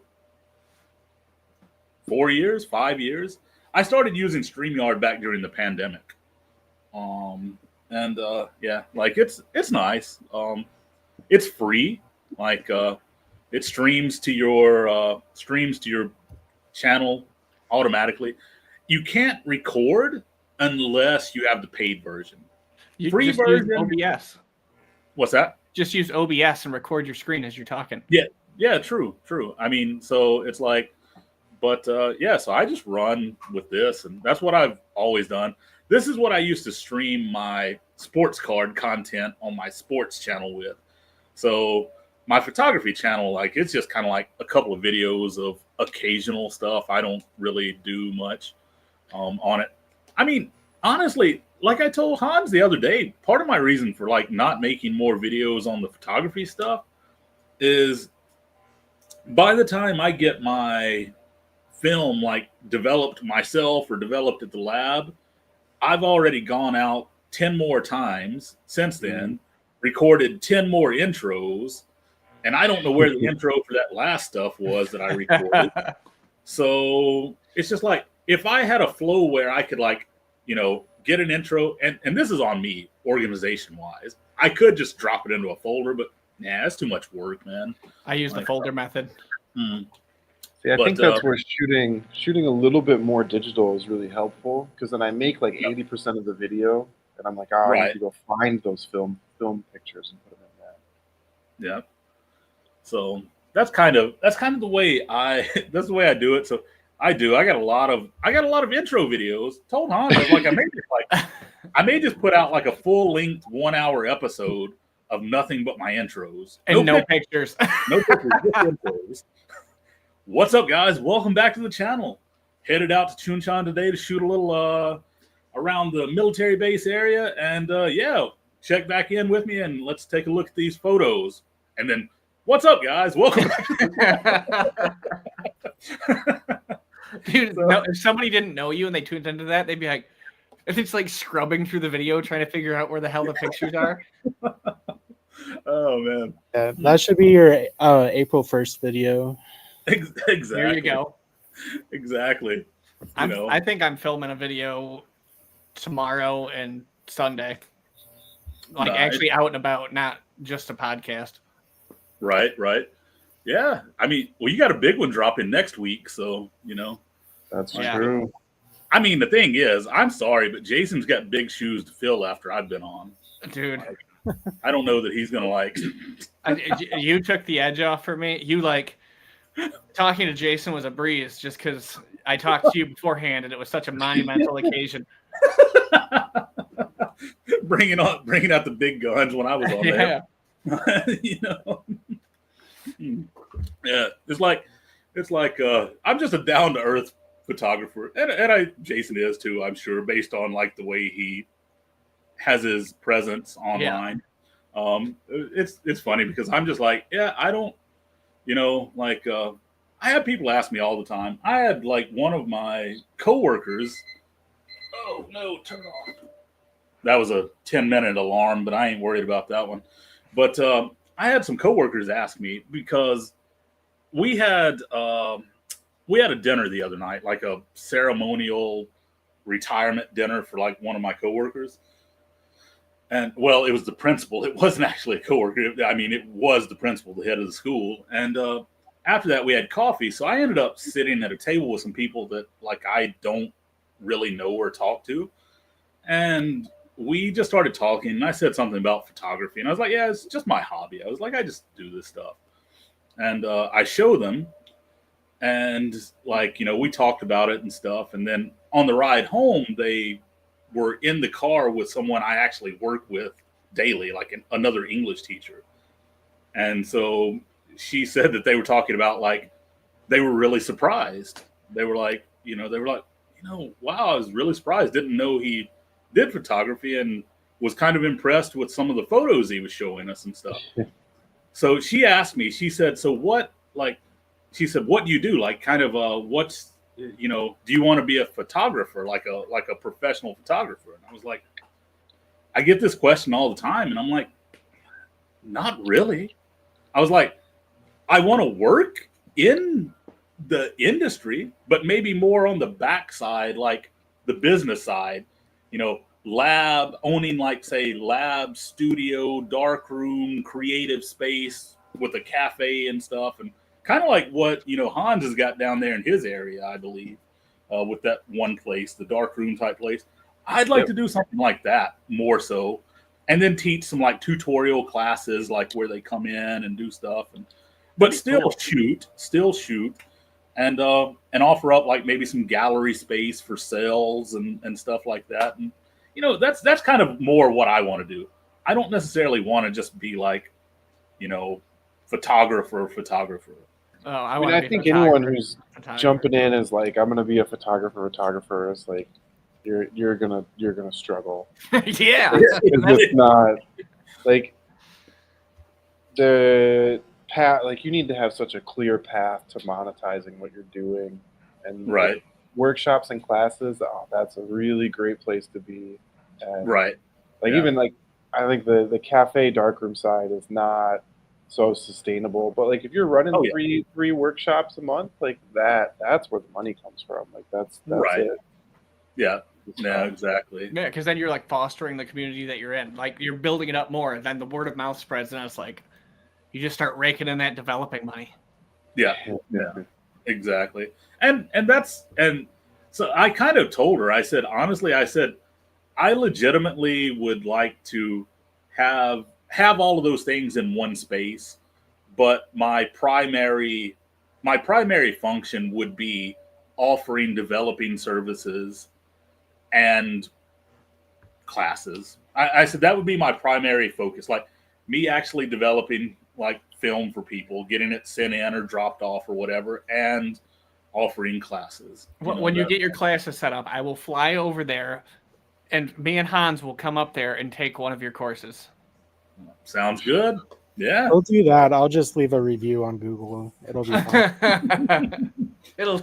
Speaker 1: 4 years, 5 years. I started using StreamYard back during the pandemic. Yeah, like it's nice. It's free. Like it streams to your channel automatically. You can't record unless you have the paid version.
Speaker 2: You
Speaker 1: Free
Speaker 2: just use
Speaker 1: version.
Speaker 2: OBS.
Speaker 1: What's that?
Speaker 2: Just use OBS and record your screen as you're talking.
Speaker 1: Yeah, true. I mean, so it's like, but yeah, so I just run with this, and that's what I've always done. This is what I used to stream my sports card content on my sports channel with. So my photography channel, like it's just kind of like a couple of videos of occasional stuff. I don't really do much on it. I mean, honestly, like I told Hans the other day, part of my reason for like not making more videos on the photography stuff is by the time I get my film like developed myself or developed at the lab, I've already gone out 10 more times since then, recorded 10 more intros, and I don't know where the intro for that last stuff was that I recorded. So it's just like, if I had a flow where I could like, get an intro, and this is on me organization wise, I could just drop it into a folder, but nah, that's too much work, man.
Speaker 2: I use the folder method.
Speaker 3: See, I think that's where shooting a little bit more digital is really helpful, because then I make like 80% of the video, and I'm like, I need to go find those film pictures and put them in there.
Speaker 1: Yeah. So that's kind of the way I do it. So I got a lot of intro videos. Told Hans, I was like, I may just put out like a full length 1 hour episode of nothing but my intros.
Speaker 2: And no pictures.
Speaker 1: No pictures, just intros. What's up, guys? Welcome back to the channel. Headed out to Chuncheon today to shoot a little around the military base area. And yeah, check back in with me and let's take a look at these photos. And then, what's up, guys? Welcome back to the channel.
Speaker 2: Dude, no, if somebody didn't know you and they tuned into that, they'd be like, if it's like scrubbing through the video trying to figure out where the hell the pictures are.
Speaker 1: Oh, man.
Speaker 4: Yeah, that should be your April 1st video.
Speaker 1: Exactly.
Speaker 2: There you go.
Speaker 1: Exactly.
Speaker 2: I think I'm filming a video tomorrow and Sunday. Like actually out and about, not just a podcast.
Speaker 1: Right. Yeah. I mean, well, you got a big one dropping next week, so,
Speaker 3: That's true.
Speaker 1: I mean, the thing is, I'm sorry, but Jason's got big shoes to fill after I've been on.
Speaker 2: Dude.
Speaker 1: I don't know that he's going to like.
Speaker 2: You took the edge off for me. You like. Talking to Jason was a breeze just because I talked to you beforehand and it was such a monumental occasion.
Speaker 1: Bringing out the big guns when I was on there. Yeah, it's like I'm just a down to earth photographer, and Jason is too, I'm sure, based on like the way he has his presence online. Yeah. It's funny because I'm just like, yeah, I don't. I have people ask me all the time. I had like one of my coworkers. Oh no, turn it off. That was a 10-minute alarm, but I ain't worried about that one. But I had some coworkers ask me because we had a dinner the other night, like a ceremonial retirement dinner for like one of my coworkers. And well, it was the principal. It wasn't actually a coworker. I mean, it was the principal, the head of the school. And after that, we had coffee. So I ended up sitting at a table with some people that like I don't really know or talk to. And we just started talking. And I said something about photography. And I was like, yeah, it's just my hobby. I was like, I just do this stuff. And I show them. And like, we talked about it and stuff. And then on the ride home, they were in the car with someone I actually work with daily, like another English teacher. And so she said that they were talking about like, they were really surprised. They were like, wow, I was really surprised. Didn't know he did photography and was kind of impressed with some of the photos he was showing us and stuff. So she asked me, she said, so what do you do? Like kind of, what's, do you want to be a photographer, like a professional photographer? And I was like, I get this question all the time, and I'm like, not really. I was like, I want to work in the industry, but maybe more on the backside, like the business side, lab owning, like say lab, studio, dark room, creative space with a cafe and stuff, and kind of like what Hans has got down there in his area, I believe, with that one place, the dark room type place. I'd like to do something like that more so, and then teach some like tutorial classes, like where they come in and do stuff, but still shoot, and offer up like maybe some gallery space for sales and stuff like that. And that's kind of more what I want to do. I don't necessarily want to just be like, photographer.
Speaker 2: Oh,
Speaker 3: I think anyone who's jumping in is like, I'm gonna be a photographer is like, you're gonna struggle.
Speaker 2: Yeah,
Speaker 3: it's not like the path. Like, you need to have such a clear path to monetizing what you're doing, and
Speaker 1: right.
Speaker 3: Workshops and classes. Oh, that's a really great place to be. And
Speaker 1: right.
Speaker 3: Like even like I think the cafe darkroom side is not so sustainable, but like if you're running three workshops a month, like that's where the money comes from. Like that's
Speaker 1: right.
Speaker 3: it.
Speaker 1: Yeah. Yeah, exactly.
Speaker 2: Yeah, because then you're like fostering the community that you're in. Like you're building it up more. Then the word of mouth spreads, and it's like you just start raking in that developing money.
Speaker 1: Yeah. Exactly. And so I kind of told her, I said, honestly, I legitimately would like to have all of those things in one space, but my primary function would be offering developing services and classes. I said that would be my primary focus, like me actually developing like film for people, getting it sent in or dropped off or whatever, and offering classes.
Speaker 2: When you get your classes set up, I will fly over there, and me and Hans will come up there and take one of your courses.
Speaker 1: Sounds good. Yeah.
Speaker 4: I'll do that. I'll just leave a review on Google. It'll be fine.
Speaker 2: It'll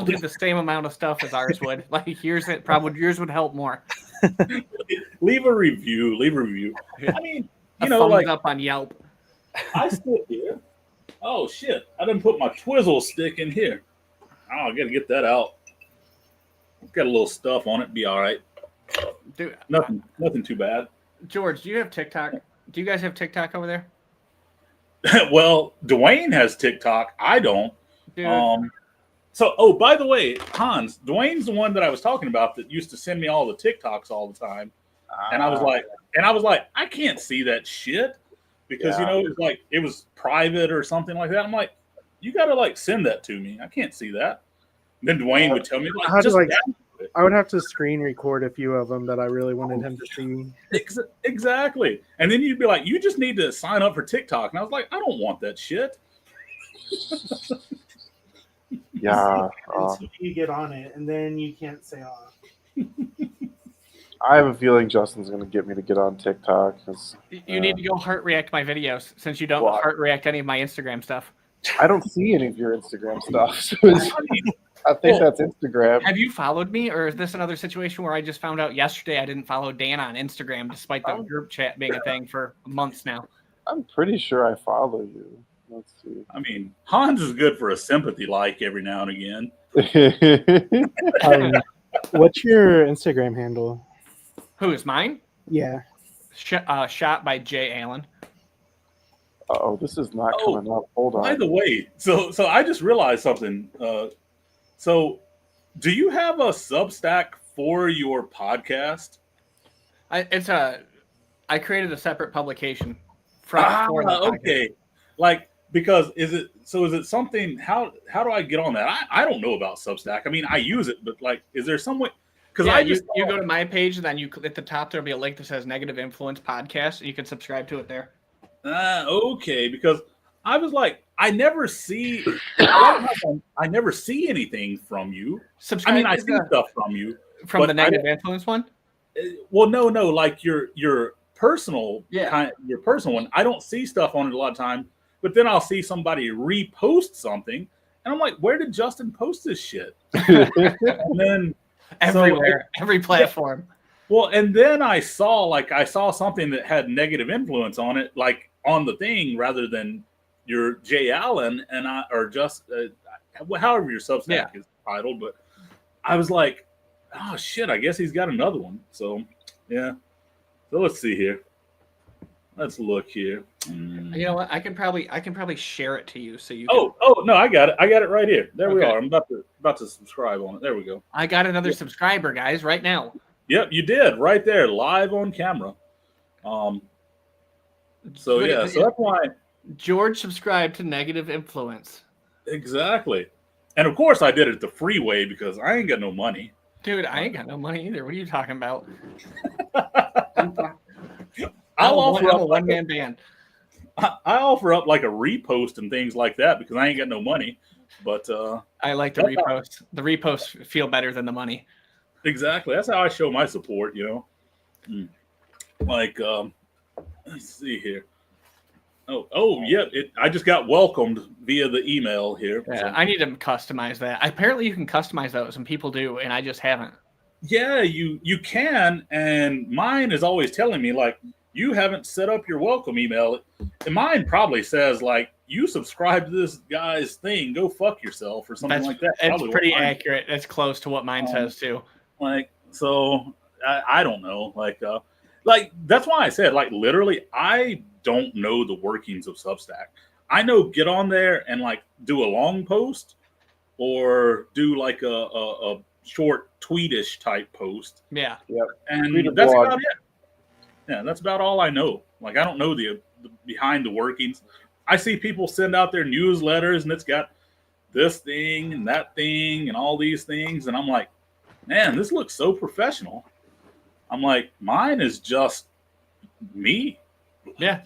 Speaker 2: do the same amount of stuff as ours would. Like yours would help more.
Speaker 1: Leave a review. I mean,
Speaker 2: thumbs
Speaker 1: like
Speaker 2: up on Yelp.
Speaker 1: I sit here. Oh shit! I didn't put my Twizzle stick in here. Oh, I gotta get that out. Got a little stuff on it. Be all right.
Speaker 2: Dude,
Speaker 1: nothing too bad.
Speaker 2: George, do you have TikTok? Do you guys have TikTok over there?
Speaker 1: Well, Dwayne has TikTok. I don't.
Speaker 2: Dude.
Speaker 1: So, by the way, Hans, Dwayne's the one that I was talking about that used to send me all the TikToks all the time. And I was like, I can't see that shit because, it was private or something like that. I'm like, you got to like send that to me. I can't see that. And then Dwayne would tell me,
Speaker 4: I would have to screen record a few of them that I really wanted him to see.
Speaker 1: Exactly. And then you'd be like, you just need to sign up for TikTok. And I was like, I don't want that shit.
Speaker 3: Yeah.
Speaker 4: Until you get on it, and then you can't say off.
Speaker 3: I have a feeling Justin's going to get me to get on TikTok.
Speaker 2: You need to go heart react my videos since you don't heart react any of my Instagram stuff.
Speaker 3: I don't see any of your Instagram stuff. So I think that's Instagram.
Speaker 2: Have you followed me, or is this another situation where I just found out yesterday I didn't follow Dan on Instagram despite the group chat being a thing for months now?
Speaker 3: I'm pretty sure I follow you. Let's see.
Speaker 1: I mean, Hans is good for a sympathy like every now and again.
Speaker 4: What's your Instagram handle?
Speaker 2: Who is mine?
Speaker 4: Yeah.
Speaker 2: Shot by Jay Allen.
Speaker 3: Oh, this is not coming up. Hold on.
Speaker 1: By the way, so I just realized something. So do you have a Substack for your podcast?
Speaker 2: I created a separate publication for the podcast.
Speaker 1: Okay. Like, because is it something, how do I get on that? I don't know about Substack. I mean, I use it, but like, is there some way? Because
Speaker 2: you go to my page, and then you at the top there'll be a link that says Negative Influence Podcast, and you can subscribe to it there.
Speaker 1: Okay, because I was like, I never see anything from you.
Speaker 2: Subscribe.
Speaker 1: I mean, I see stuff from you
Speaker 2: from the Negative Influence one.
Speaker 1: Well, no, like your personal your personal one. I don't see stuff on it a lot of time, but then I'll see somebody repost something, and I'm like, where did Justin post this shit? And then
Speaker 2: everywhere, every platform.
Speaker 1: Well, and then I saw something that had negative influence on it, like on the thing rather than your Jay Allen and I, or just however your Substack is titled. But I was like, oh shit, I guess he's got another one. So yeah. So let's see here. Let's look here.
Speaker 2: You know what? I can probably share it to you so you.
Speaker 1: Oh no, I got it. I got it right here. There we are. I'm about to subscribe on it. There we go.
Speaker 2: I got another subscriber, guys, right now.
Speaker 1: Yep, you did right there, live on camera. So yeah, so that's why
Speaker 2: George subscribed to Negative Influence.
Speaker 1: Exactly, and of course I did it the free way because I ain't got no money.
Speaker 2: Dude, I ain't got no money either. What are you talking about?
Speaker 1: I'll offer up
Speaker 2: a one-man band.
Speaker 1: I offer up like a repost and things like that because I ain't got no money. But
Speaker 2: I like the repost. The reposts feel better than the money.
Speaker 1: Exactly. That's how I show my support, Like, let's see here. Oh, yeah. I just got welcomed via the email here.
Speaker 2: Yeah,
Speaker 1: so.
Speaker 2: I need to customize that. Apparently, you can customize those, and people do, and I just haven't.
Speaker 1: Yeah, you can, and mine is always telling me like you haven't set up your welcome email, and mine probably says like you subscribe to this guy's thing, go fuck yourself or something like that.
Speaker 2: It's pretty accurate. It's close to what mine says too.
Speaker 1: Like, so I don't know. Like that's why I said, like, literally, I don't know the workings of Substack. I know get on there and like do a long post or do like a short tweetish type post.
Speaker 2: Yeah.
Speaker 3: Yep.
Speaker 1: And that's about it. Yeah, that's about all I know. Like, I don't know the behind the workings. I see people send out their newsletters and it's got this thing and that thing and all these things. And I'm like, man, this looks so professional. I'm like, mine is just me.
Speaker 2: Yeah.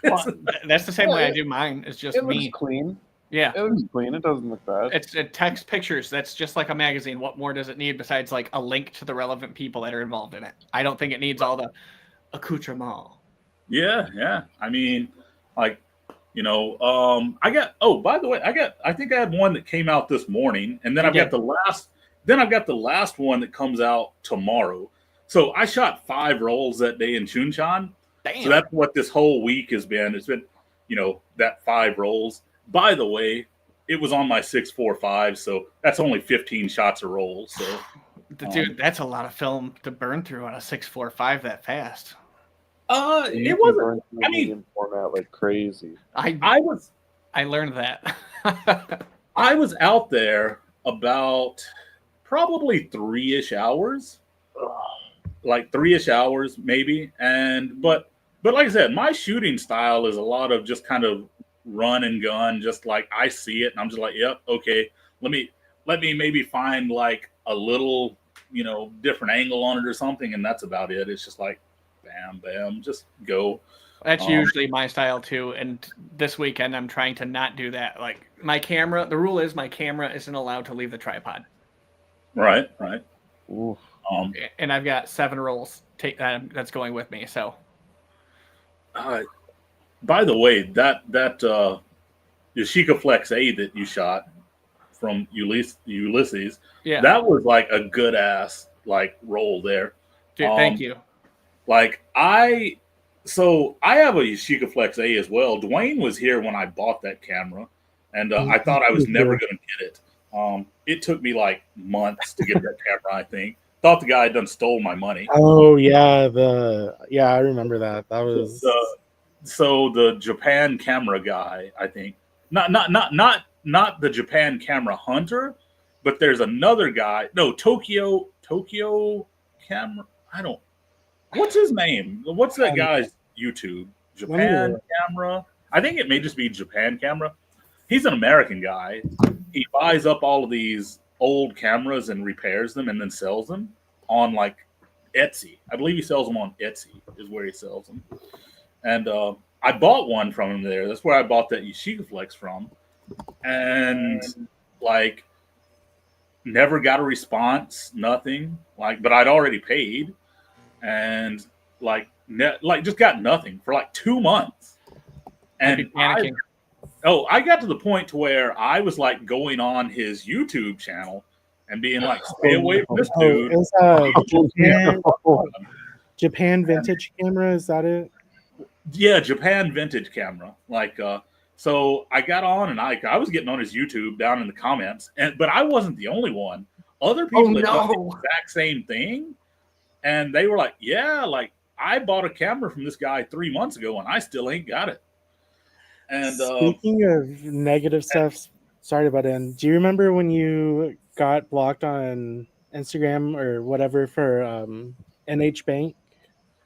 Speaker 2: Well, that's the same way I do mine. It's just me.
Speaker 3: Looks clean.
Speaker 2: Yeah.
Speaker 3: It looks clean. It doesn't look bad.
Speaker 2: It text pictures. That's just like a magazine. What more does it need besides like a link to the relevant people that are involved in it? I don't think it needs all the accoutrement.
Speaker 1: Yeah. I mean, like, I got, by the way, I think I had one that came out this morning, and then I've got the last one that comes out tomorrow. So I shot 5 rolls that day in Chunchan.
Speaker 2: Damn.
Speaker 1: So that's what this whole week has been. It's been, that 5 rolls. By the way, it was on my 6.45, so that's only 15 shots a roll. So,
Speaker 2: dude, that's a lot of film to burn through on a 6.45 that fast.
Speaker 1: It wasn't. I mean,
Speaker 3: format like crazy.
Speaker 2: I learned that.
Speaker 1: I was out there about probably 3-ish hours, like 3-ish hours maybe, but like I said, my shooting style is a lot of just kind of run and gun, just like I see it and I'm just like, yep, okay, let me maybe find like a little different angle on it or something, and that's about it. It's just like bam, just go.
Speaker 2: That's usually my style too, and this weekend I'm trying to not do that. Like my camera, the rule is my camera isn't allowed to leave the tripod.
Speaker 1: Right.
Speaker 3: Oof.
Speaker 2: And I've got 7 rolls that's going with me, so
Speaker 1: by the way, that Yashica Flex A that you shot from Ulysses, that was like a good ass like roll there.
Speaker 2: Dude, thank you.
Speaker 1: Like I have a Yashica Flex A as well. Dwayne was here when I bought that camera, and I thought I was never going to get it. It took me like months to get that camera. I think thought the guy had done stole my money.
Speaker 4: Oh yeah, I remember that. That was
Speaker 1: so the Japan camera guy. I think not the Japan camera hunter, but there's another guy. No, Tokyo camera. What's his name? What's that guy's YouTube? Japan camera. I think it may just be Japan camera. He's an American guy. He buys up all of these old cameras and repairs them and then sells them on like Etsy. I believe he sells them on Etsy is where he sells them. And I bought one from him there. That's where I bought that Yashica Flex from. And like never got a response, nothing. Like, but I'd already paid. And just got nothing for like 2 months. And I got to the point to where I was like going on his YouTube channel and being like, stay away from this
Speaker 4: Oh,
Speaker 1: dude.
Speaker 4: it was Japan, Japan vintage camera. Is that it?
Speaker 1: Yeah, Japan vintage camera. Like, so I got on and I was getting on his YouTube down in the comments, but I wasn't the only one. Other people had done the exact same thing, and they were like, "Yeah, like I bought a camera from this guy 3 months ago, and I still ain't got it." And
Speaker 4: speaking of negative stuff, sorry about it. Do you remember when you got blocked on Instagram or whatever for NH Bank?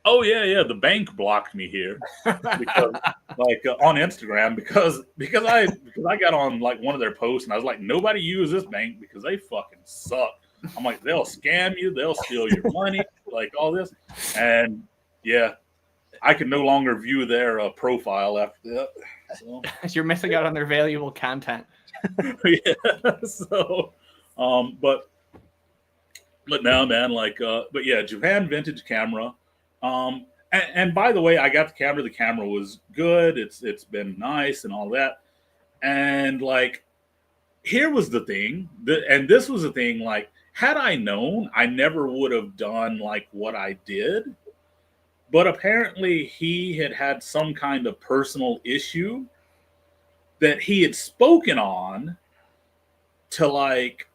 Speaker 1: oh yeah, the bank blocked me here because like on Instagram because I got on like one of their posts and I was like, nobody use this bank because they fucking suck. I'm like, they'll scam you, they'll steal your money, like all this, and yeah, I can no longer view their profile after that. So.
Speaker 2: You're missing out on their valuable content.
Speaker 1: Yeah. So, but now, man, like, but yeah, Japan vintage camera. And by the way, I got the camera. The camera was good. It's been nice and all that. And like, here was the thing, and this was the thing. Like, had I known, I never would have done like what I did. But apparently, he had some kind of personal issue that he had spoken on to like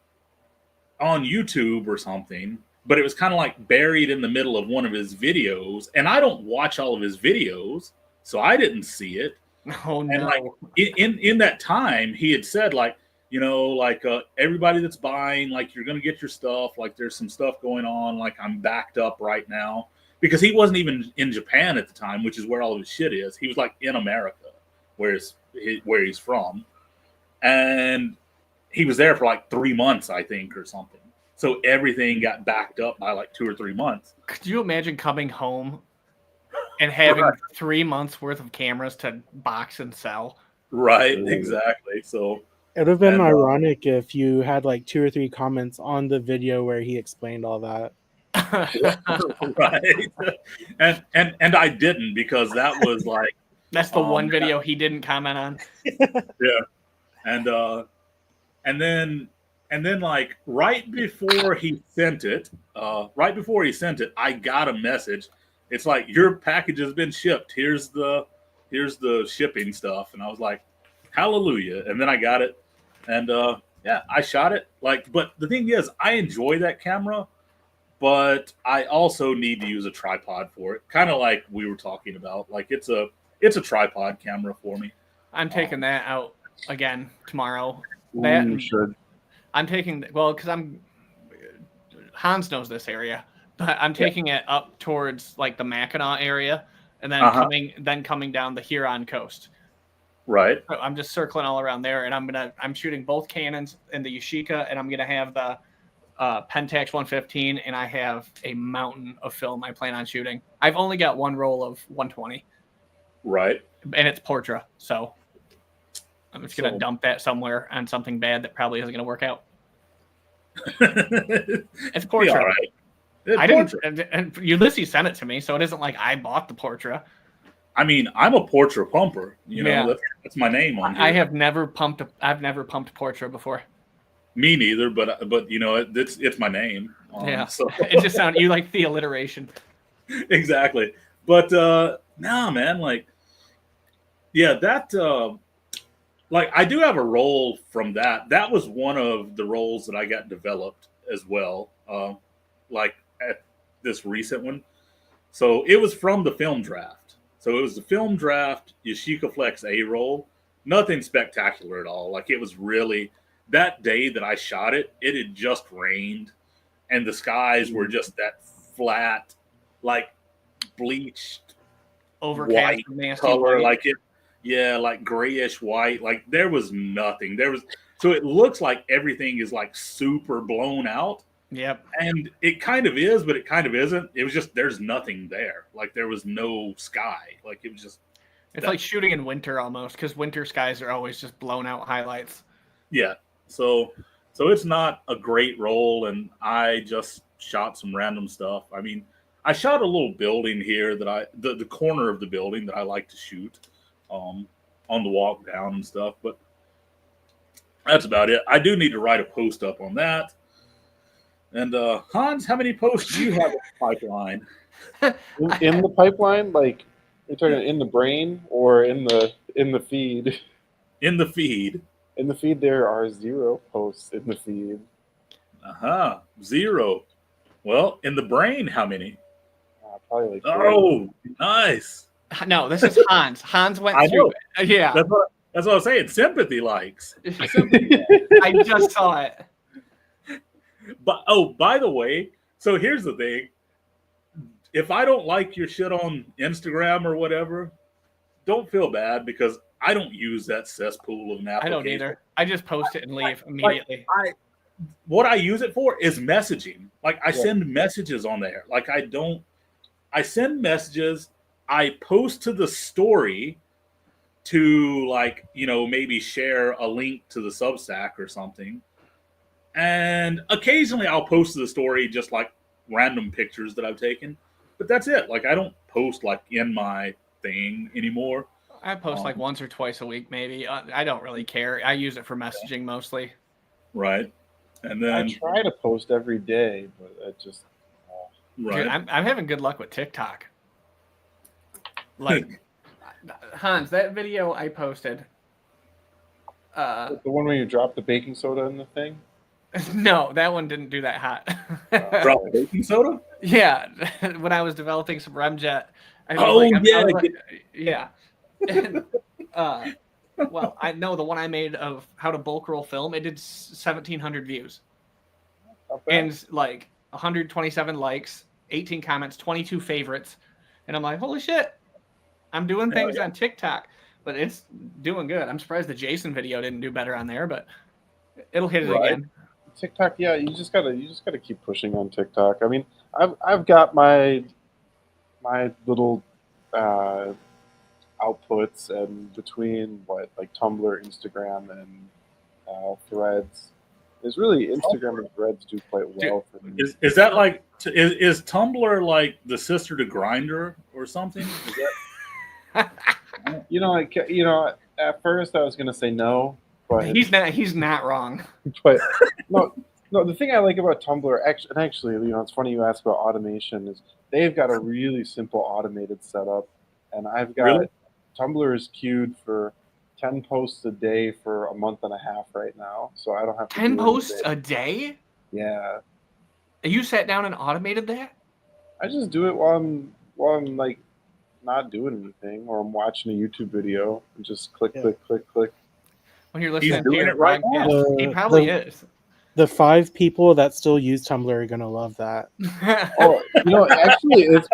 Speaker 1: on YouTube or something, but it was kind of like buried in the middle of one of his videos. And I don't watch all of his videos, so I didn't see it.
Speaker 2: Oh no!
Speaker 1: And like in that time, he had said like, you know, like everybody that's buying, like you're gonna get your stuff. Like there's some stuff going on. Like I'm backed up right now because he wasn't even in Japan at the time, which is where all of his shit is. He was like in America, where he's from, and he was there for like 3 months, I think, or something. So everything got backed up by like 2 or 3 months.
Speaker 2: Could you imagine coming home and having
Speaker 1: Right.
Speaker 2: 3 months worth of cameras to box and sell?
Speaker 1: Right, exactly. So
Speaker 4: It would have been ironic if you had like 2 or 3 comments on the video where he explained all that.
Speaker 1: right, and I didn't because that was like
Speaker 2: That's the one video he didn't comment on.
Speaker 1: Yeah, and then like right before he sent it, I got a message. It's like your package has been shipped. Here's the shipping stuff, and I was like, hallelujah. And then I got it, and yeah, I shot it. Like, but the thing is, I enjoy that camera, but I also need to use a tripod for it. Kind of like we were talking about. Like it's a tripod camera for me.
Speaker 2: I'm taking that out again tomorrow.
Speaker 3: That you should.
Speaker 2: I'm taking because Hans knows this area, but I'm taking it up towards like the Mackinac area, and then coming down the Huron coast.
Speaker 1: Right.
Speaker 2: So I'm just circling all around there, and I'm shooting both Canons and the Yashica, and I'm gonna have the Pentax 115, and I have a mountain of film I plan on shooting. I've only got one roll of 120.
Speaker 1: Right.
Speaker 2: And it's Portra, so I'm just gonna dump that somewhere on something bad that probably isn't gonna work out. It's Portra.
Speaker 1: All right.
Speaker 2: I didn't, and Ulysses sent it to me, so it isn't like I bought the Portra.
Speaker 1: I mean, I'm a Portra pumper. You know, that's my name on here.
Speaker 2: I've never pumped Portra before.
Speaker 1: Me neither, but you know, it's my name.
Speaker 2: So it just sounded you like the alliteration.
Speaker 1: Exactly. But no, man, like, yeah, that like I do have a role from that. That was one of the roles that I got developed as well. Like at this recent one. So it was from the film draft. So it was the film draft Yashica Flex A roll. Nothing spectacular at all. Like it was really that day that I shot it, it had just rained and the skies were just that flat, like bleached
Speaker 2: overcast
Speaker 1: white color, white. Like it, yeah, like grayish white. Like there was nothing. So it looks like everything is like super blown out.
Speaker 2: Yep.
Speaker 1: And it kind of is, but it kind of isn't. It was just there's nothing there. Like there was no sky. Like it was just.
Speaker 2: It's like shooting in winter almost, because winter skies are always just blown out highlights.
Speaker 1: Yeah. So it's not a great roll, and I just shot some random stuff. I mean, I shot a little building here that the corner of the building that I like to shoot on the walk down and stuff, but that's about it. I do need to write a post up on that. And Hans, how many posts do you have in the pipeline?
Speaker 3: In the pipeline, like you're talking in the brain or in the feed.
Speaker 1: In the feed.
Speaker 3: In the feed, there are 0 posts in the feed.
Speaker 1: 0. Well, in the brain, how many?
Speaker 3: Probably like 3.
Speaker 1: Oh, nice.
Speaker 2: No, this is Hans. Hans went
Speaker 1: I
Speaker 2: through.
Speaker 1: know.
Speaker 2: Yeah,
Speaker 1: That's what I was saying. Sympathy likes.
Speaker 2: I just saw it.
Speaker 1: But by the way, so here's the thing. If I don't like your shit on Instagram or whatever, don't feel bad because I don't use that cesspool of an application.
Speaker 2: I don't either. I just post it and leave immediately.
Speaker 1: What I use it for is messaging. Like I send messages on there. Like I send messages. I post to the story to like, maybe share a link to the Substack or something. And occasionally I'll post to the story just like random pictures that I've taken. But that's it. Like I don't post like in my thing anymore.
Speaker 2: I post like once or twice a week, maybe. I don't really care. I use it for messaging mostly.
Speaker 1: Right. And then
Speaker 3: I try to post every day, but it just
Speaker 1: right.
Speaker 2: Dude, I'm having good luck with TikTok. Like Hans, that video I posted.
Speaker 3: the one where you drop the baking soda in the thing.
Speaker 2: No, that one didn't do that hot.
Speaker 1: Drop baking soda?
Speaker 2: Yeah, when I was developing some Remjet. Yeah. And, well, I know the one I made of how to bulk roll film. It did 1,700 views and like 127 likes, 18 comments, 22 favorites, and I'm like, holy shit! I'm doing things on TikTok, but it's doing good. I'm surprised the Jason video didn't do better on there, but it'll hit it again.
Speaker 3: TikTok, yeah, you just gotta keep pushing on TikTok. I mean, I've got my little outputs, and between like Tumblr, Instagram, and Threads, is really Instagram and Threads do quite well for me.
Speaker 1: Is that like is Tumblr like the sister to Grindr or something? Is that...
Speaker 3: At first I was gonna say no. But
Speaker 2: he's not wrong.
Speaker 3: But no, the thing I like about Tumblr, actually, it's funny you ask about automation, is they've got a really simple automated setup, and I've got Tumblr is queued for 10 posts a day for a month and a half right now, so I don't have to
Speaker 2: 10 posts a day?
Speaker 3: Yeah.
Speaker 2: You sat down and automated that?
Speaker 3: I just do it while I'm like not doing anything, or I'm watching a YouTube video and just click.
Speaker 2: When you're listening
Speaker 1: to
Speaker 2: your
Speaker 1: it right now.
Speaker 2: He probably is.
Speaker 4: The 5 people that still use Tumblr are gonna love that.
Speaker 3: Actually, it's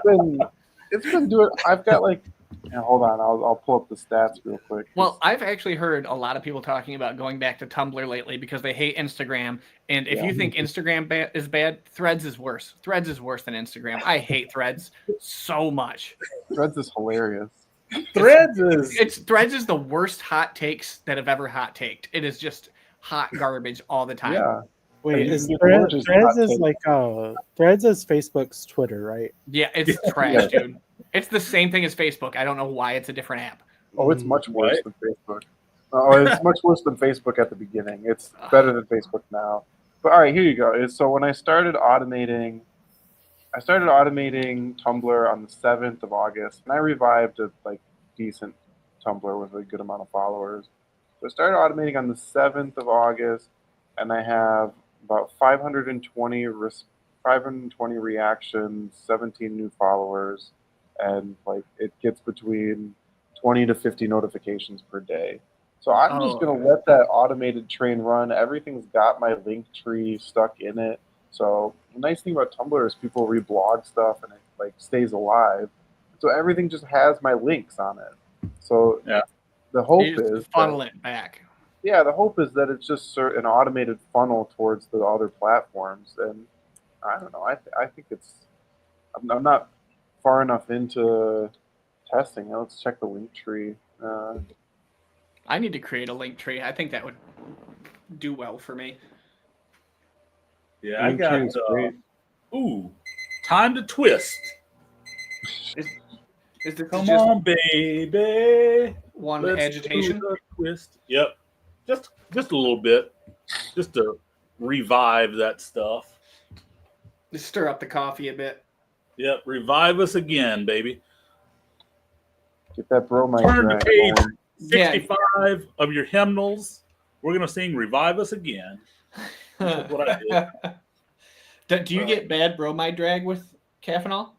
Speaker 3: been doing. I've got like. Hold on, I'll pull up the stats real quick.
Speaker 2: Well, I've actually heard a lot of people talking about going back to Tumblr lately because they hate Instagram. And if you think Instagram is bad, Threads is worse. Threads is worse than Instagram. I hate Threads so much.
Speaker 3: Threads is hilarious.
Speaker 2: Threads is the worst hot takes that have ever hot taked. It is just hot garbage all the time.
Speaker 3: Yeah.
Speaker 4: Wait, Threads is like Threads is Facebook's Twitter, right?
Speaker 2: Yeah, it's trash, dude. It's the same thing as Facebook. I don't know why it's a different app.
Speaker 3: Oh, it's much worse than Facebook. Oh, it's much worse than Facebook at the beginning. It's better than Facebook now. But all right, here you go. So when I started automating Tumblr on the 7th of August, and I revived a decent Tumblr with a good amount of followers. So I started automating on the 7th of August, and I have about 520 reactions, 17 new followers, and it gets between 20 to 50 notifications per day. So I'm just going to let that automated train run. Everything's got my link tree stuck in it. So the nice thing about Tumblr is people reblog stuff and it stays alive. So everything just has my links on it. So the hope is
Speaker 2: funnel it back.
Speaker 3: Yeah, the hope is that it's just an automated funnel towards the other platforms. And I don't know. I think I'm not far enough into testing. Let's check the link tree.
Speaker 2: I need to create a link tree. I think that would do well for me.
Speaker 1: Yeah, I got. Time to twist.
Speaker 2: Is this
Speaker 1: Come on, baby.
Speaker 2: Let's agitation?
Speaker 1: Twist. Yep. Just a little bit, just to revive that stuff.
Speaker 2: Just stir up the coffee a bit.
Speaker 1: Yep, revive us again, baby.
Speaker 3: Get that bromide
Speaker 1: Turn to
Speaker 3: drag
Speaker 1: page
Speaker 3: going.
Speaker 1: 65 of your hymnals. We're going to sing Revive Us Again. That's what I did.
Speaker 2: Do you get bad bromide drag with Caffenol?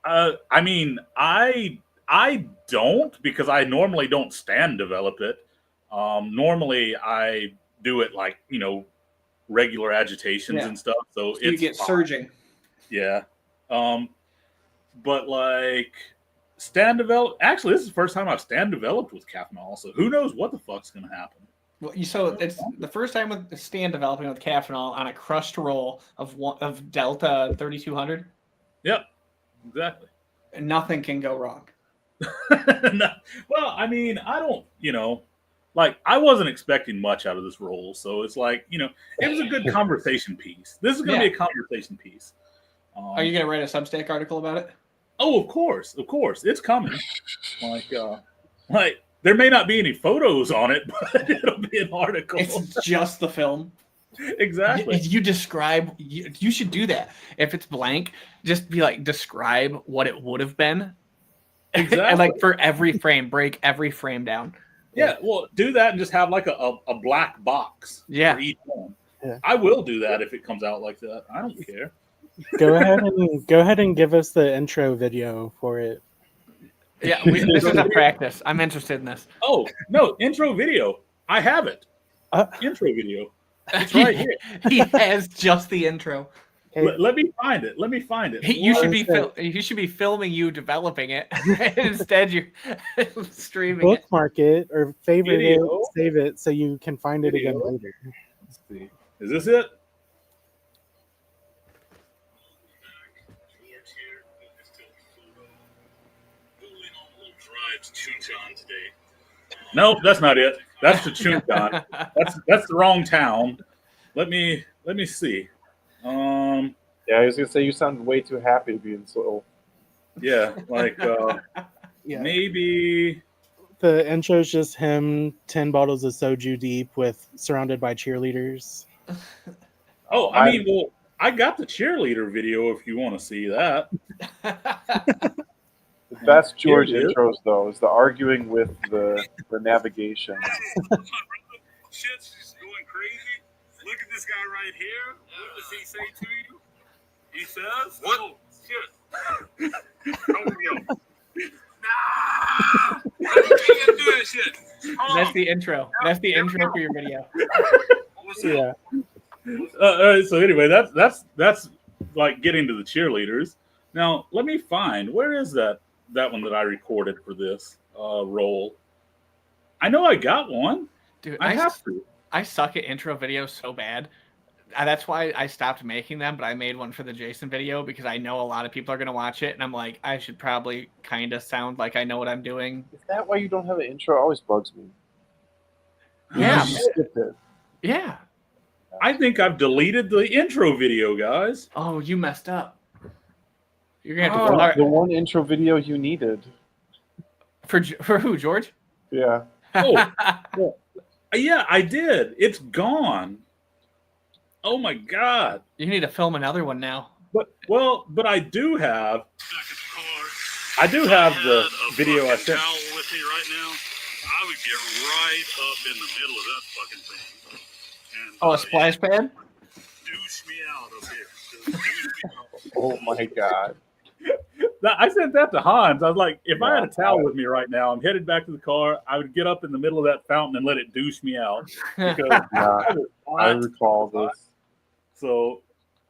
Speaker 1: I mean, I don't, because I normally don't stand develop it. Normally I do it like, regular agitations and stuff. So it's
Speaker 2: you get
Speaker 1: fine.
Speaker 2: surging.
Speaker 1: Yeah. But like stand develop, actually this is the first time I've stand developed with Caffenol, so who knows what the fuck's gonna happen.
Speaker 2: Well, so it's the first time with stand developing with Caffenol on a crushed roll of Delta 3200.
Speaker 1: Yep, exactly.
Speaker 2: Nothing can go wrong.
Speaker 1: No, well, I mean, I don't, like I wasn't expecting much out of this roll, so it's like, it was a good conversation piece. This is going to be a conversation piece.
Speaker 2: Are you going to write a Substack article about it?
Speaker 1: Oh, of course, it's coming. Like there may not be any photos on it, but it'll be an article.
Speaker 2: It's just the film.
Speaker 1: Exactly.
Speaker 2: You describe. You should do that. If it's blank, just be like, describe what it would have been.
Speaker 1: Exactly.
Speaker 2: And like for every frame, break every frame down.
Speaker 1: Yeah, well, do that and just have like a black box for each one. Yeah. I will do that if it comes out like that. I don't care.
Speaker 4: Go ahead and give us the intro video for it.
Speaker 2: Yeah, this is a practice. I'm interested in this.
Speaker 1: Oh no, intro video. I have it. Intro video. It's right here.
Speaker 2: He has just the intro.
Speaker 1: Let me find it.
Speaker 2: You should be filming you developing it. Instead, you're streaming
Speaker 4: Bookmark it or favorite it, save it so you can find it again later.
Speaker 1: Let's see. Is this it? Nope, that's not it. That's the Chuntan. That's the wrong town. Let me see.
Speaker 3: Yeah, I was gonna say you sound way too happy to be in Seoul.
Speaker 1: Yeah, like maybe
Speaker 4: the intro is just him 10 bottles of soju deep surrounded by cheerleaders.
Speaker 1: Oh, I mean, well, I got the cheerleader video if you want to see that.
Speaker 3: The best George intros though is the arguing with the navigation.
Speaker 1: Shit's going crazy. Look at this guy right here. What does he say to you? He says, "What? Oh, shit. Nah! You can't do that shit."
Speaker 2: That's the intro. That's the intro for your video.
Speaker 4: Yeah.
Speaker 1: So anyway, that's like getting to the cheerleaders. Now, let me find, where is that one that I recorded for this role? I know I got one.
Speaker 2: Dude,
Speaker 1: I have to.
Speaker 2: I suck at intro videos so bad. That's why I stopped making them, but I made one for the Jason video because I know a lot of people are going to watch it, and I'm like, I should probably kind of sound like I know what I'm doing.
Speaker 3: Is that why you don't have an intro? It always bugs me.
Speaker 2: Yeah.
Speaker 3: Skipped it.
Speaker 2: Yeah.
Speaker 1: I think I've deleted the intro video, guys.
Speaker 2: Oh, you messed up. You're going to have to...
Speaker 3: The one intro video you needed.
Speaker 2: For who, George?
Speaker 3: Yeah.
Speaker 1: Oh, yeah, I did. It's gone. Oh my God!
Speaker 2: You need to film another one now.
Speaker 1: But I do have. The video I sent. With me right now, I would get right up in the middle of that fucking thing. And,
Speaker 2: a splash pad?
Speaker 1: Douche me out up here.
Speaker 3: Oh my God!
Speaker 1: I sent that to Hans. I was like, if I had a towel with me right now, I'm headed back to the car. I would get up in the middle of that fountain and let it douche me out. Because
Speaker 3: I recall this.
Speaker 1: So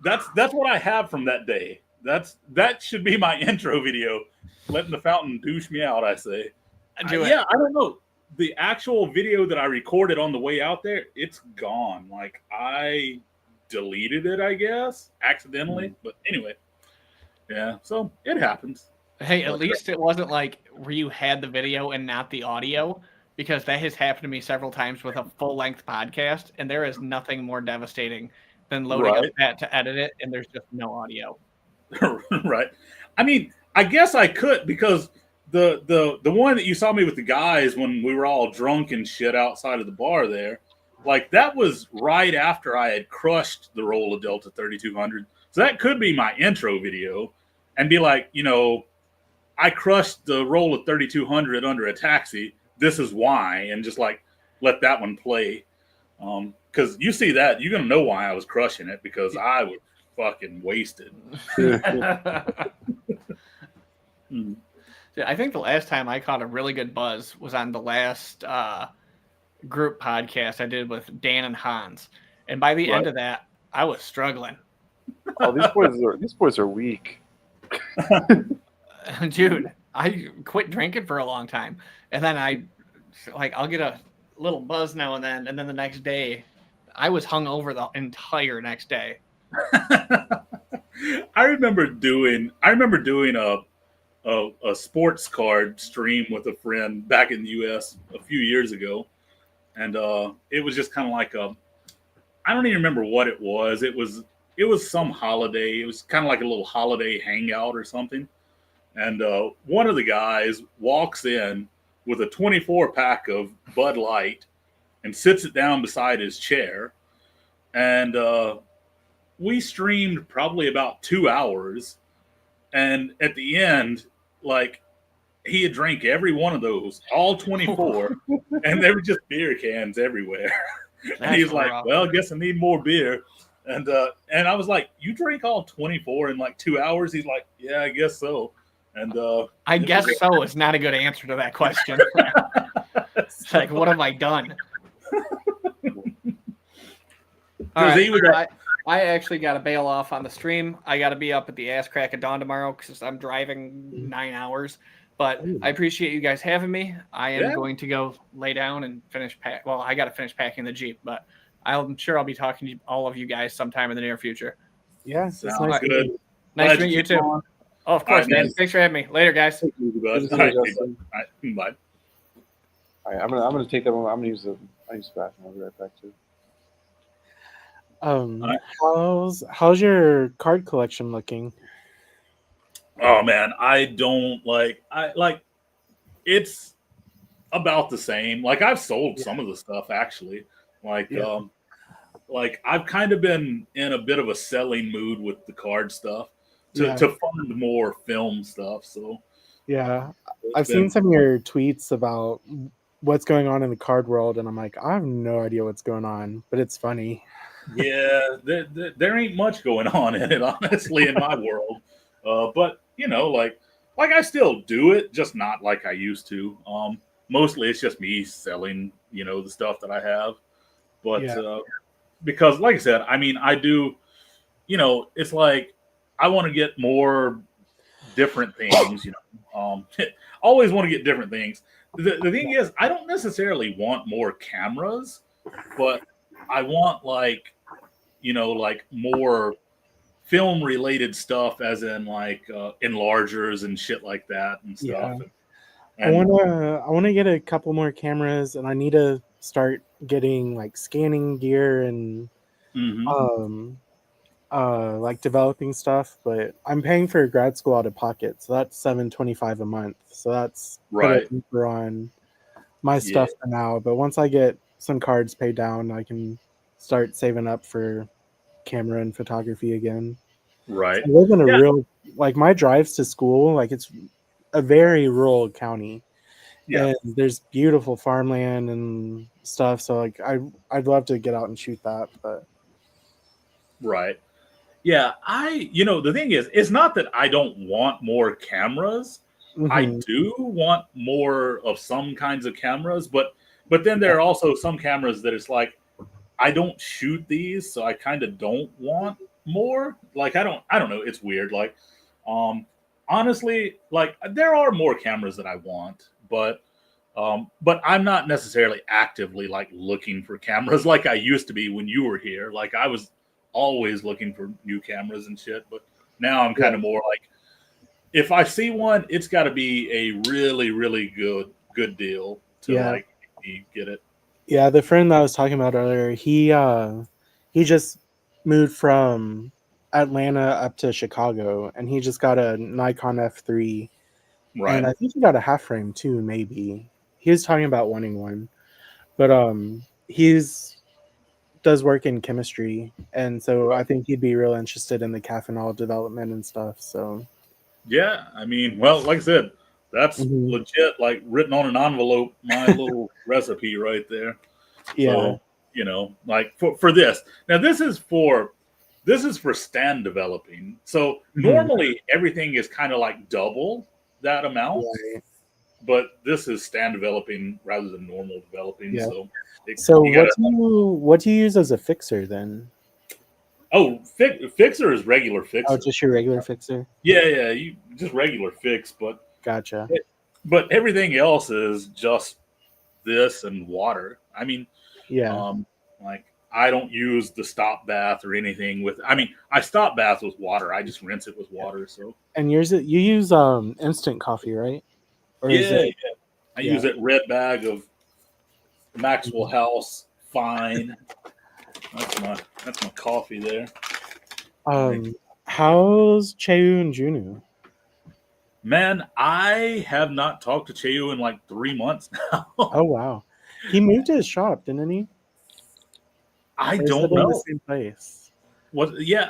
Speaker 1: that's what I have from that day. That should be my intro video. Letting the fountain douche me out, I say. Yeah, I don't know. The actual video that I recorded on the way out there, it's gone. Like I deleted it, I guess, accidentally. But anyway. Yeah, so it happens.
Speaker 2: Hey, at least it wasn't like where you had the video and not the audio, because that has happened to me several times with a full-length podcast, and there is nothing more devastating than loading up that to edit it, and there's just no audio.
Speaker 1: Right. I mean, I guess I could, because the one that you saw me with the guys when we were all drunk and shit outside of the bar there, like that was right after I had crushed the roll of Delta 3200. So that could be my intro video and be like, I crushed the roll of 3200 under a taxi. This is why, and just like let that one play. Because you see that, you're gonna know why I was crushing it because I was fucking wasted.
Speaker 2: I think the last time I caught a really good buzz was on the last group podcast I did with Dan and Hans, and by the end of that, I was struggling.
Speaker 3: Oh, these boys are weak.
Speaker 2: Dude, I quit drinking for a long time, and then I'll get a little buzz now and then the next day, I was hungover the entire next day.
Speaker 1: I remember doing a sports card stream with a friend back in the U.S. a few years ago, and it was just kind of like I don't even remember what it was. It was some holiday. It was kind of like a little holiday hangout or something. And one of the guys walks in with a 24 pack of Bud Light and sits it down beside his chair. And we streamed probably about 2 hours. And at the end, like, he had drank every one of those, all 24, and there were just beer cans everywhere. And he was like, well, I guess I need more beer. And I was like, you drink all 24 in like 2 hours? He's like, yeah, I guess so. And
Speaker 2: I guess so is not a good answer to that question. It's like, what have I done? All right, I actually got to bail off on the stream. I got to be up at the ass crack of dawn tomorrow because I'm driving 9 hours. But I appreciate you guys having me. I am going to go lay down and finish pack. Well, I got to finish packing the Jeep, but I'm sure I'll be talking to all of you guys sometime in the near future.
Speaker 4: Yeah, it's
Speaker 1: sounds
Speaker 4: nice.
Speaker 1: good.
Speaker 2: Nice to meet you too. Oh, of course, man. Thanks for having me. Later, guys.
Speaker 1: All right, bye.
Speaker 3: All right, I'm gonna take that one. I'm gonna use the bathroom. I'll be right back too.
Speaker 4: How's your card collection looking?
Speaker 1: Oh man, it's about the same. Like I've sold some of the stuff actually. Like I've kind of been in a bit of a selling mood with the card stuff to fund more film stuff. So
Speaker 4: yeah, I've seen some of your tweets about what's going on in the card world, and I'm like, I have no idea what's going on, but it's funny.
Speaker 1: Yeah, there ain't much going on in it, honestly, in my world. But like I still do it, just not like I used to. Mostly it's just me selling, the stuff that I have. But because, like I said, I mean, I do, it's like I want to get more different things. Always want to get different things. The thing is, I don't necessarily want more cameras, but I want like more film related stuff, as in like enlargers and shit like that and stuff.
Speaker 4: I wanna get a couple more cameras, and I need to start getting like scanning gear and like developing stuff. But I'm paying for grad school out of pocket, so that's $725 a month. So that's
Speaker 1: right
Speaker 4: on my stuff for now. But once I get some cards paid down, I can start saving up for camera and photography again.
Speaker 1: Right.
Speaker 4: So I live in a real, like, my drives to school, like, it's a very rural county. And there's beautiful farmland and stuff. So like I'd love to get out and shoot that, but
Speaker 1: right. Yeah, the thing is, it's not that I don't want more cameras. I do want more of some kinds of cameras, but then there are also some cameras that it's like I don't shoot these, so I kind of don't want more. Like I don't know, it's weird. Like honestly, like there are more cameras that I want, but I'm not necessarily actively like looking for cameras like I used to be when you were here. Like I was always looking for new cameras and shit, but now I'm kind of more like, if I see one, it's got to be a really, really good deal to like get it.
Speaker 4: Yeah, the friend that I was talking about earlier, he just moved from Atlanta up to Chicago, and he just got a Nikon F3, and I think he got a half frame too. Maybe he was talking about wanting one, but he's does work in chemistry, and so I think he'd be real interested in the caffeinol development and stuff. So
Speaker 1: Yeah, I mean, well, like I said, that's
Speaker 4: Mhm.
Speaker 1: legit, like written on an envelope, my little recipe right there.
Speaker 4: yeah,
Speaker 1: So, like for this. Now this is for stand developing. So
Speaker 4: Mhm.
Speaker 1: normally everything is kind of like double that amount,
Speaker 4: Right.
Speaker 1: but this is stand developing rather than normal developing.
Speaker 4: Yeah.
Speaker 1: So
Speaker 4: So
Speaker 1: you gotta
Speaker 4: what do you use as a fixer then?
Speaker 1: fixer is regular
Speaker 4: Oh,
Speaker 1: fixer.
Speaker 4: just your regular fixer.
Speaker 1: Yeah, you just regular fix,
Speaker 4: Gotcha.
Speaker 1: but everything else is just this and water. I mean,
Speaker 4: Yeah.
Speaker 1: um, like I don't use the stop bath or anything with. I mean, I stop bath with water. I just rinse it with water. So
Speaker 4: And you use instant coffee, right? Or is
Speaker 1: yeah,
Speaker 4: it?
Speaker 1: yeah. I use
Speaker 4: Yeah.
Speaker 1: that red bag of Maxwell
Speaker 4: Mhm.
Speaker 1: House Fine. That's my coffee there. Like,
Speaker 4: How's Cheyu and Junu?
Speaker 1: man, I have not talked to Cheo in like 3 months now.
Speaker 4: Oh wow, he moved to his shop, didn't he?
Speaker 1: I
Speaker 4: Or is it
Speaker 1: don't
Speaker 4: in the
Speaker 1: know.
Speaker 4: same place?
Speaker 1: Yeah,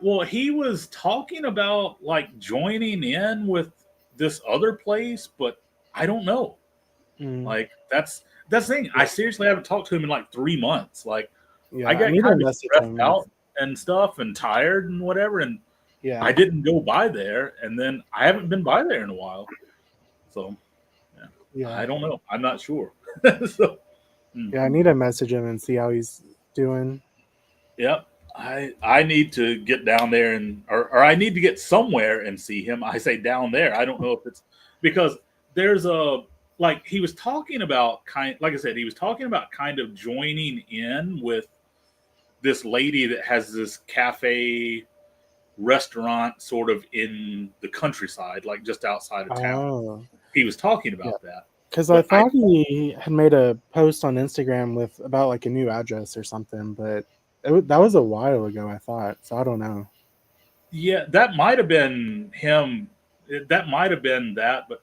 Speaker 1: well, he was talking about like joining in with this other place, but I don't know.
Speaker 4: Mm,
Speaker 1: Like that's the thing. I seriously haven't talked to him in like 3 months. Like I
Speaker 4: yeah, I
Speaker 1: got
Speaker 4: need to
Speaker 1: kind of
Speaker 4: message
Speaker 1: stressed
Speaker 4: him.
Speaker 1: out and stuff and tired and whatever, and I
Speaker 4: Yeah,
Speaker 1: didn't go by there, and then I haven't been by there in a while. So yeah,
Speaker 4: yeah,
Speaker 1: I don't know. I'm not sure. So
Speaker 4: yeah. I need to message him and see how he's doing.
Speaker 1: yep. I need to get down there or I need to get somewhere and see him. I say down there. I don't know if it's because there's a like he was talking about like I said, he was talking about kind of joining in with this lady that has this cafe restaurant sort of in the countryside, like just outside of town.
Speaker 4: Oh,
Speaker 1: He was talking
Speaker 4: yeah.
Speaker 1: about that.
Speaker 4: Because I
Speaker 1: But I
Speaker 4: thought he had made a post on Instagram with about like a new address or something, but that was a while ago. I thought so. I don't know.
Speaker 1: Yeah, that might have been him. That might have been that, but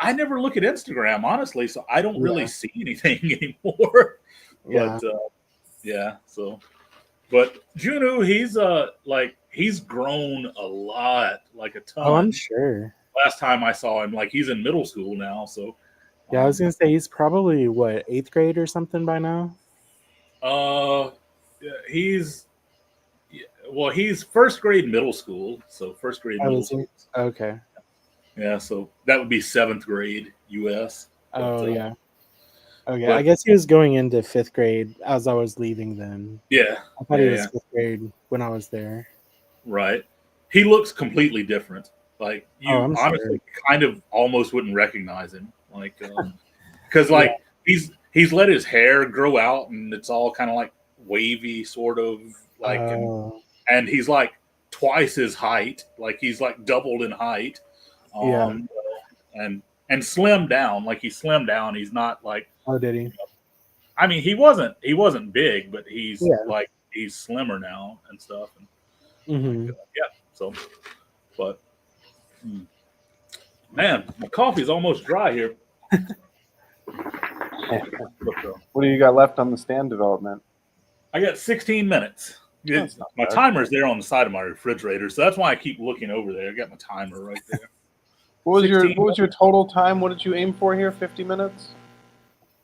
Speaker 1: I never look at Instagram honestly, so I don't really
Speaker 4: Yeah,
Speaker 1: see anything anymore.
Speaker 4: yeah.
Speaker 1: But yeah, so but Juno, he's grown a lot, like a
Speaker 4: Oh, I'm
Speaker 1: ton.
Speaker 4: sure.
Speaker 1: Last time I saw him, like he's in middle school now, so
Speaker 4: Yeah, I was
Speaker 1: um
Speaker 4: gonna say he's probably what, eighth grade or something by now.
Speaker 1: uh yeah, he's first grade middle school, so first grade
Speaker 4: Oh,
Speaker 1: middle
Speaker 4: is he?
Speaker 1: school.
Speaker 4: Okay.
Speaker 1: Yeah, so that would be seventh grade US. But
Speaker 4: Oh yeah. Okay. I
Speaker 1: but
Speaker 4: guess he was going into fifth grade as I was leaving then.
Speaker 1: yeah,
Speaker 4: I thought he
Speaker 1: yeah,
Speaker 4: was
Speaker 1: yeah,
Speaker 4: fifth grade when I was there.
Speaker 1: right. He looks completely different. Like
Speaker 4: Oh,
Speaker 1: you
Speaker 4: I'm sure.
Speaker 1: honestly kind of almost wouldn't recognize him. Like because
Speaker 4: Yeah.
Speaker 1: like he's let his hair grow out and it's all kind of like wavy sort of like
Speaker 4: Oh,
Speaker 1: and he's like twice his height. Like he's like doubled in height.
Speaker 4: yeah.
Speaker 1: Um and slimmed down. Like he slimmed down. He's not like
Speaker 4: Oh, did he?
Speaker 1: I mean he wasn't big, but
Speaker 4: Yeah.
Speaker 1: he's slimmer now and stuff. And like
Speaker 4: Mm-hmm.
Speaker 1: yeah. So but man, my coffee's almost dry here. But,
Speaker 3: What do you got left on the stand development?
Speaker 1: I got 16 minutes.
Speaker 3: That's not
Speaker 1: My
Speaker 3: bad.
Speaker 1: timer's there on the side of my refrigerator, so that's why I keep looking over there. I got my timer right there.
Speaker 3: What was
Speaker 1: 16
Speaker 3: your total time? What did you aim for here? 50 minutes?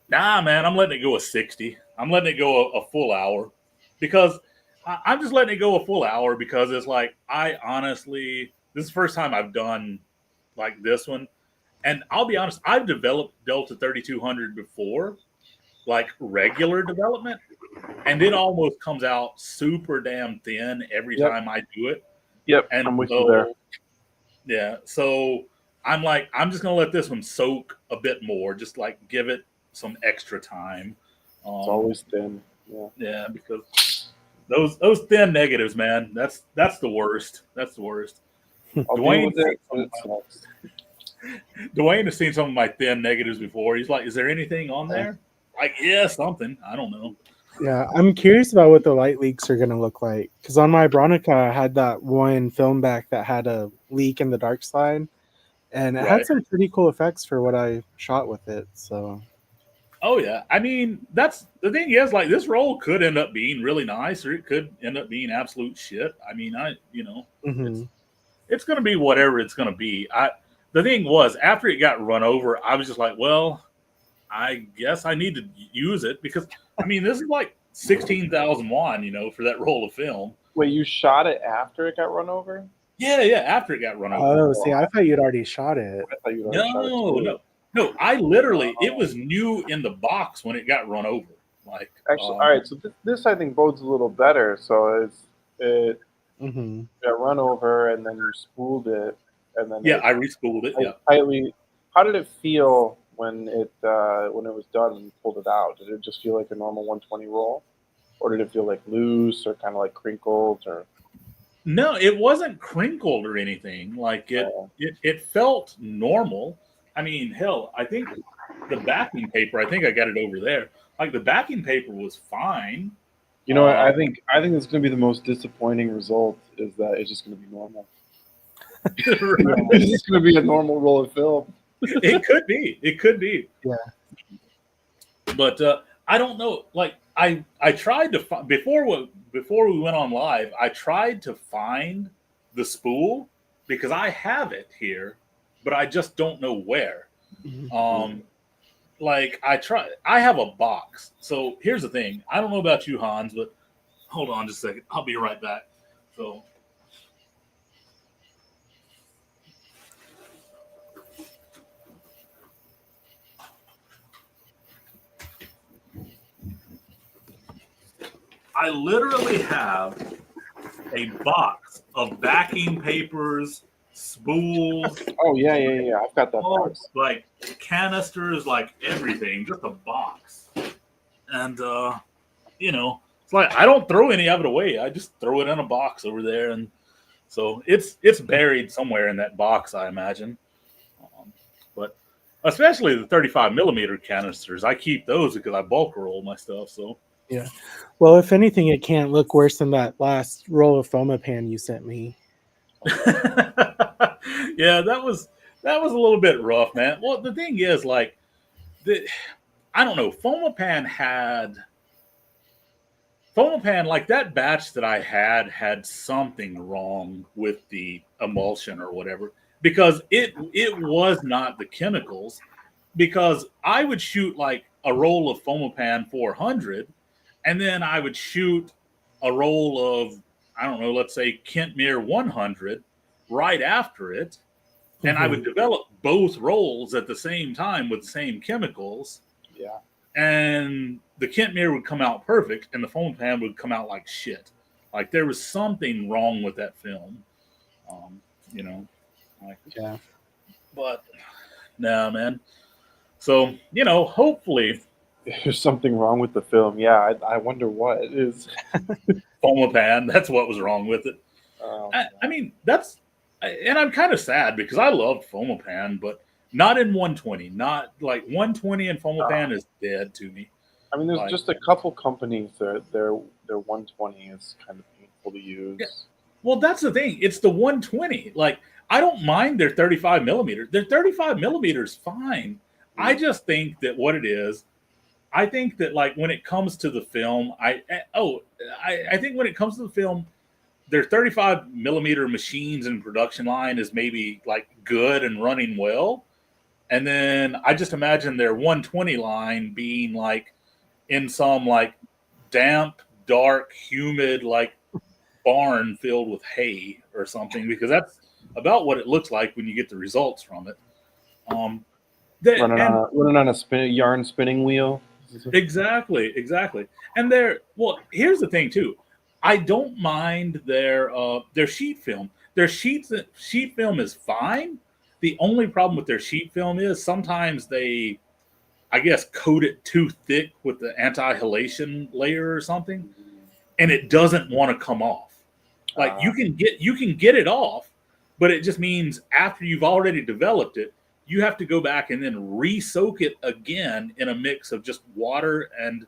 Speaker 1: Nah, man, I'm letting it go a 60. I'm letting it go a full hour because I'm just letting it go a full hour because it's like I honestly this is the first time I've done like this one, and I'll be honest, I've developed Delta 3200 before, like regular development, and it almost comes out super damn thin every
Speaker 3: Yep.
Speaker 1: time I do it.
Speaker 3: Yep,
Speaker 1: And
Speaker 3: I'm with you there.
Speaker 1: yeah, so I'm just gonna let this one soak a bit more, just like give it some extra time.
Speaker 3: It's always thin. Yeah.
Speaker 1: Yeah, because those thin negatives, man, that's the worst. That's the worst.
Speaker 3: I'll deal with it, but it sucks.
Speaker 1: Dwayne has seen some of my thin negatives before. He's like, "Is there anything on there?" Like, yeah, something. I don't know.
Speaker 4: Yeah, I'm curious about what the light leaks are gonna look like. Because on my Bronica, I had that one film back that had a leak in the dark slide, and it had
Speaker 1: Right.
Speaker 4: some pretty cool effects for what I shot with it. So
Speaker 1: Oh yeah, I mean that's the thing is like this roll could end up being really nice, or it could end up being absolute shit. I mean,
Speaker 4: Hmm.
Speaker 1: it's going to be whatever it's going to be. The thing was after it got run over, I was just like, well, I guess I need to use it because I mean this is like 16,000 won, for that roll of film.
Speaker 3: Wait, you shot it after it got run over?
Speaker 1: Yeah, yeah, after it got run over.
Speaker 4: Oh, see, I thought you'd already shot it.
Speaker 3: I thought you'd already shot it
Speaker 1: No,
Speaker 3: too.
Speaker 1: no, no. I literally, it was new in the box when it got run over. Like,
Speaker 3: Actually, all right. So this I think bodes a little better. So it
Speaker 4: Hmm.
Speaker 3: got run over, and then you spooled it, and then
Speaker 1: yeah, I respooled it. Yeah.
Speaker 3: tightly. How did it feel when it was done and you pulled it out? Did it just feel like a normal 120 roll, or did it feel like loose or kind of like crinkled or?
Speaker 1: No, it wasn't crinkled or anything. Like it felt normal. I mean, hell, I think the backing paper. I think I got it over there. Like the backing paper was fine.
Speaker 3: You know, I think it's going to be the most disappointing result is that it's just going to be normal. It's just going to be a normal roll of film.
Speaker 1: It could be. It could be.
Speaker 4: Yeah.
Speaker 1: But I don't know. Like I tried to before we went on live. I tried to find the spool because I have it here, but I just don't know where. Like I have a box. So here's the thing. I don't know about you, Hans, but hold on just a second. I'll be right back. So. I literally have a box of backing papers, spools.
Speaker 3: Oh yeah. I've got that box.
Speaker 1: Like canisters, like everything, just a box. And it's like I don't throw any of it away. I just throw it in a box over there, and so it's buried somewhere in that box, I imagine. But especially the 35 millimeter canisters, I keep those because I bulk roll my stuff. So.
Speaker 4: Yeah. Well, if anything, it can't look worse than that last roll of Fomapan you sent me.
Speaker 1: Yeah, that was a little bit rough, man. Well, the thing is, like, I don't know. Fomapan, like that batch that I had something wrong with the emulsion or whatever, because it was not the chemicals. Because I would shoot like a roll of Fomapan 400. And then I would shoot a roll of, I don't know, let's say Kentmere 100 right after it. And I would develop both rolls at the same time with the same chemicals.
Speaker 3: Yeah.
Speaker 1: And the Kentmere would come out perfect and the Fomapan would come out like shit. Like there was something wrong with that film.
Speaker 4: Yeah.
Speaker 1: But, nah, man. So, hopefully...
Speaker 3: There's something wrong with the film. Yeah, I wonder what it is.
Speaker 1: Fomapan, that's what was wrong with it. I mean, and I'm kind of sad because I loved Fomapan, but not in 120. Not like 120 and Fomapan is dead to me.
Speaker 3: I mean, there's just a couple companies that their 120 is kind of painful to use.
Speaker 1: Yeah. Well, that's the thing. It's the 120. Like, I don't mind their 35 millimeter. Their 35 millimeters fine. I just think that what it is, I think that like when it comes to the film, I think when it comes to the film, their 35 millimeter machines and production line is maybe like good and running well. And then I just imagine their 120 line being like in some like damp, dark, humid, like barn filled with hay or something, because that's about what it looks like when you get the results from it.
Speaker 3: Running on a yarn spinning wheel.
Speaker 1: Exactly. And here's the thing too. I don't mind their sheet film. Their sheet film is fine. The only problem with their sheet film is sometimes they, I guess, coat it too thick with the anti-halation layer or something, and it doesn't want to come off. Like you can get it off, but it just means after you've already developed it, you have to go back and then re-soak it again in a mix of just water and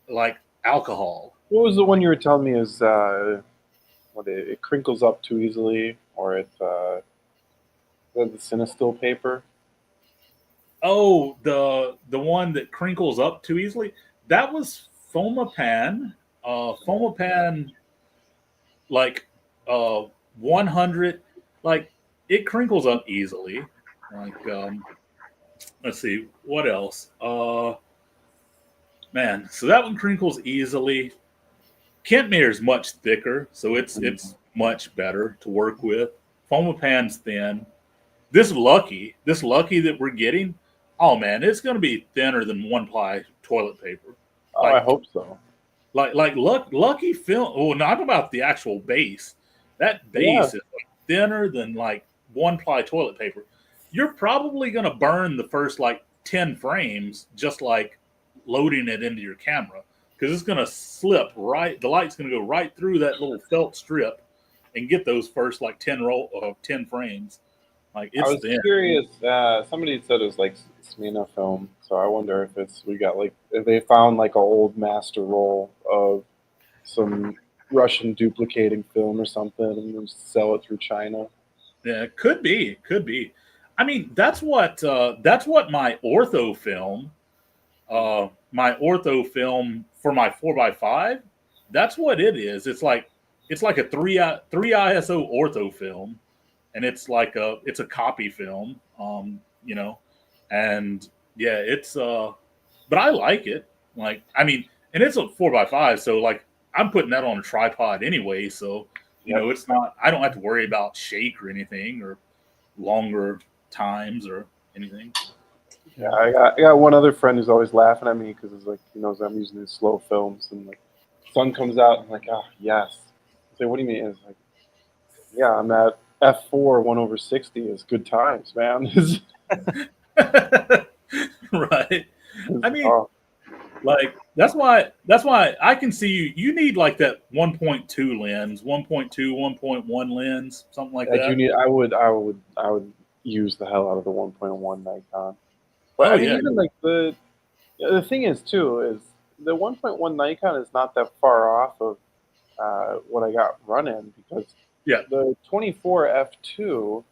Speaker 1: like alcohol.
Speaker 3: What was the one you were telling me is it crinkles up too easily, or the Cinestill paper?
Speaker 1: Oh, the one that crinkles up too easily. That was Fomapan. Fomapan, like 100, like it crinkles up easily. Like let's see what else. Man, so that one crinkles easily. Kentmere is much thicker, so it's much better to work with. Fomapan's thin. This lucky that we're getting, oh man, it's going to be thinner than one ply toilet paper.
Speaker 3: Oh, I hope so.
Speaker 1: Lucky film. Oh, not about the actual base. That base is like thinner than like one ply toilet paper. You're probably going to burn the first like 10 frames just like loading it into your camera because it's going to slip right. The light's going to go right through that little felt strip and get those first like 10 frames. Like it's
Speaker 3: I was
Speaker 1: thin.
Speaker 3: curious. Somebody said it was like Smina film, so I wonder if if they found like an old master roll of some Russian duplicating film or something, and then sell it through China.
Speaker 1: Yeah, could be. I mean, that's what my ortho film for my 4x5. That's what it is. It's like a three ISO ortho film, and it's a copy film. And yeah, it's but I like it. Like, I mean, and it's a 4x5, so like I'm putting that on a tripod anyway, so it's not. I don't have to worry about shake or anything or longer times or anything.
Speaker 3: Yeah, I got one other friend who's always laughing at me because it's like he knows I'm using these slow films, and like sun comes out, and I'm like, oh yes. I say, what do you mean? It's like, yeah, I'm at f4 1/60 is good times, man.
Speaker 1: Right. I mean, like that's why I can see you. You need like that 1.2 lens, 1.2, 1.1 lens, something like that.
Speaker 3: You need. I would use the hell out of the 1.1 Nikon. But I mean, even like the thing is too is the 1.1 Nikon is not that far off of what I got running because the 24 f2.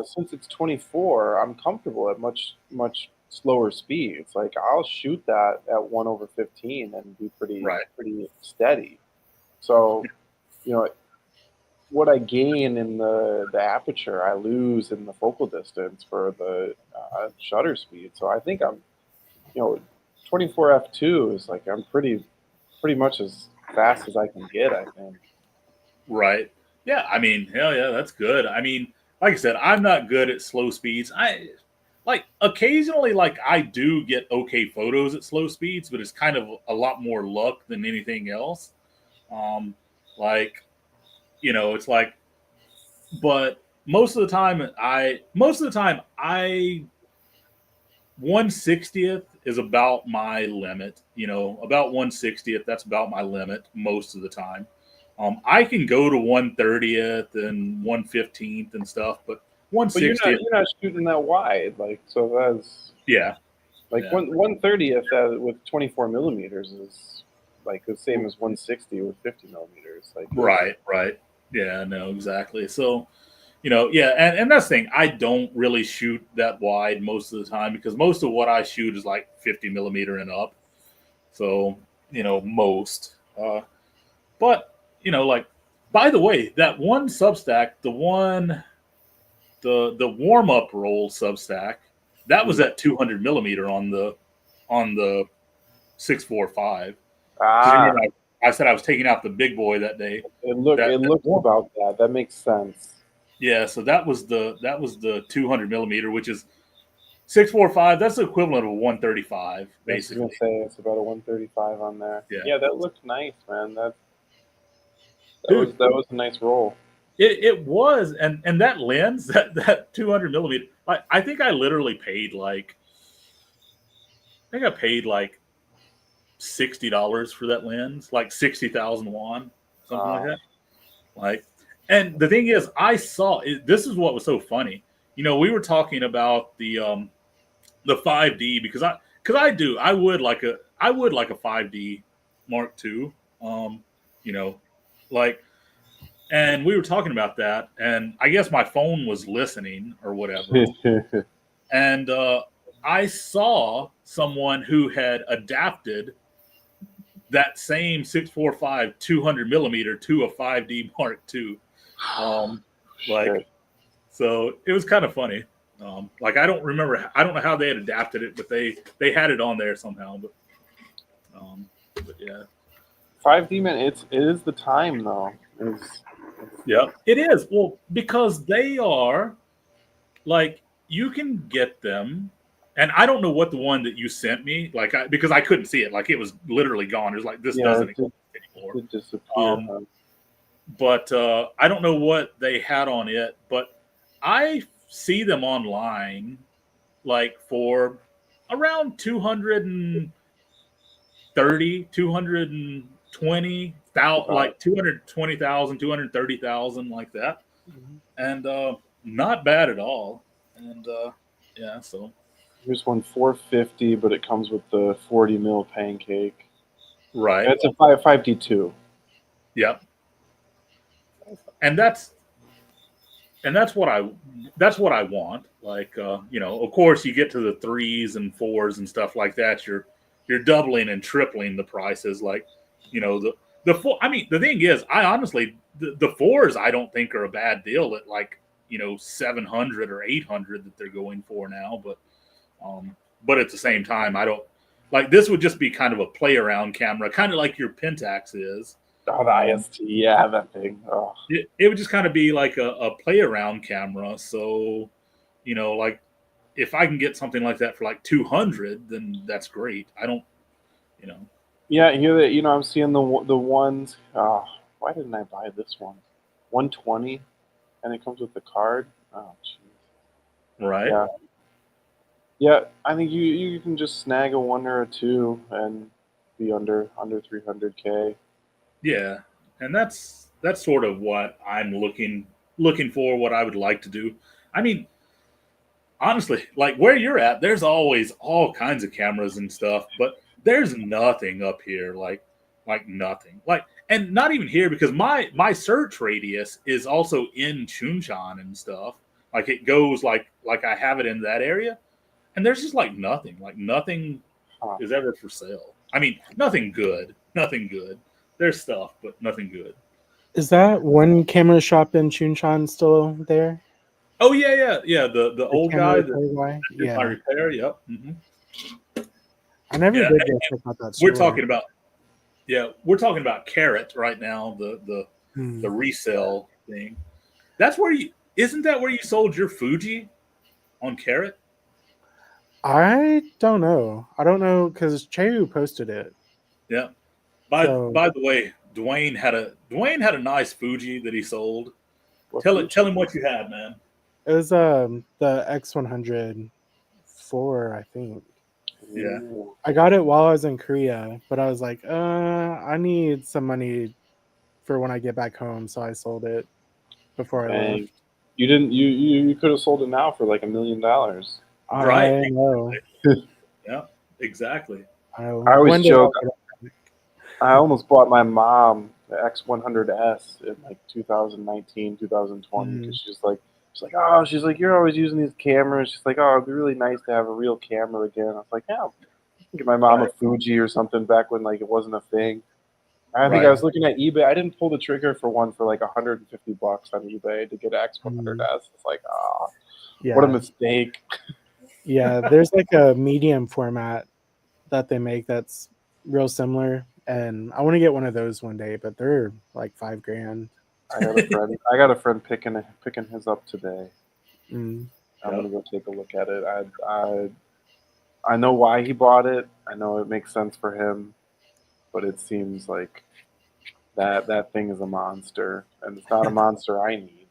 Speaker 3: Since it's 24, I'm comfortable at much slower speeds. Like I'll shoot that at 1/15 and be pretty steady. So, what I gain in the aperture, I lose in the focal distance for the shutter speed. So I think I'm, 24 f2 is like I'm pretty much as fast as I can get. I think.
Speaker 1: Right. Yeah. I mean, hell yeah, that's good. I mean, like I said, I'm not good at slow speeds. I like occasionally, like I do get okay photos at slow speeds, but it's kind of a lot more luck than anything else. Like, it's like, but most of the time, 1/60th is about my limit. About 1/60th. That's about my limit most of the time. I can go to 1/30th and 1/15th and stuff, but 1/60th.
Speaker 3: But you're not shooting that wide, like so. That's like 1/30th with 24 millimeters is like the same as 1/60 with 50 millimeters. Like
Speaker 1: right. Yeah, no, exactly. So, and that's the thing. I don't really shoot that wide most of the time because most of what I shoot is like 50 millimeter and up. So, most. But like, by the way, that one Substack, the warm up roll Substack, that was at 200 millimeter on the 645. I said I was taking out the big boy that day.
Speaker 3: It looked about that. That makes sense.
Speaker 1: Yeah, so that was the 200 millimeter, which is 645. That's the equivalent of a 135, basically.
Speaker 3: I was gonna say it's about a 135 on there. Yeah, that looked nice, man. That was a nice roll.
Speaker 1: It was, and that lens, that 200 millimeter. I think I literally paid like $60 for that lens, like 60,000 won, something like that. Like, and the thing is, I saw it. This is what was so funny. We were talking about the 5D because I would like a 5D Mark II. And we were talking about that, and I guess my phone was listening or whatever. And I saw someone who had adapted that same 645 200 millimeter to a 5D Mark II.
Speaker 3: Shit.
Speaker 1: So it was kind of funny. Like I don't know how they had adapted it, but they had it on there somehow. But yeah.
Speaker 3: 5D, man, it is the time though.
Speaker 1: Yeah, it is. Well, because they are like you can get them, and I don't know what the one that you sent me because I couldn't see it. Like it was literally gone. It was like this doesn't exist anymore.
Speaker 3: It disappeared.
Speaker 1: But I don't know what they had on it. But I see them online, like for around 230, 220, like 220,000, 230,000, like that. And not bad at all. And yeah, so
Speaker 3: here's one 450, but it comes with the 40 mil pancake.
Speaker 1: right.
Speaker 3: It's a 5D2.
Speaker 1: Yep. And that's what I want. Like of course you get to the 3s and 4s and stuff like that, you're doubling and tripling the prices. Like, the 4, I mean, the thing is, I honestly the 4s I don't think are a bad deal at like, 700 or 800 that they're going for now, but at the same time I don't like this would just be kind of a play around camera, kind of like your Pentax is.
Speaker 3: Oh, the IST, yeah, that thing. Oh.
Speaker 1: It would just kind of be like a play around camera. So, like if I can get something like that for like 200, then that's great. I don't,
Speaker 3: Yeah, here that I'm seeing the ones. Oh, why didn't I buy this one? 120, and it comes with the card. Oh, jeez.
Speaker 1: right?
Speaker 3: Yeah. Yeah, I think you can just snag a 1 or a 2 and be under 300K.
Speaker 1: Yeah, and that's sort of what I'm looking for. What I would like to do. I mean, honestly, like where you're at, there's always all kinds of cameras and stuff, but there's nothing up here like nothing. Like, and not even here because my search radius is also in Chunchan and stuff. Like it goes like I have it in that area, and there's just like nothing. Like nothing is ever for sale. I mean, nothing good. There's stuff, but nothing good.
Speaker 4: Is that one camera shop in Chunchan still there?
Speaker 1: Oh yeah. The old guy that did my repair. Yep. Mm-hmm.
Speaker 4: I never did go check out that store.
Speaker 1: We're talking about Carrot right now. The resale thing. Isn't that where you sold your Fuji on Carrot?
Speaker 4: I don't know. I don't know because Cheyu posted it.
Speaker 1: Yeah. By the way, Dwayne had a nice Fuji that he sold. Tell him what you had, man.
Speaker 4: It was the X100 4, I think.
Speaker 1: Yeah.
Speaker 4: I got it while I was in Korea, but I was like, I need some money for when I get back home, so I sold it before I left.
Speaker 3: You didn't. You could have sold it now for like $1 million.
Speaker 1: Right.
Speaker 4: I know.
Speaker 1: Yeah. Exactly.
Speaker 3: I always joke. I almost bought my mom the X100S in like 2019, 2020 because she's like, you're always using these cameras. She's like, oh, it'd be really nice to have a real camera again. I was like, yeah, I'll get my mom a Fuji or something back when like it wasn't a thing. I think I was looking at eBay. I didn't pull the trigger for one for like $150 on eBay to get an X100S. It's like, what a mistake.
Speaker 4: Yeah, there's like a medium format that they make that's real similar, and I want to get one of those one day, but they're like $5,000.
Speaker 3: I got a friend picking his up today.
Speaker 4: Mm.
Speaker 3: I'm gonna go take a look at it. I know why he bought it. I know it makes sense for him, but it seems like that thing is a monster, and it's not a monster I need.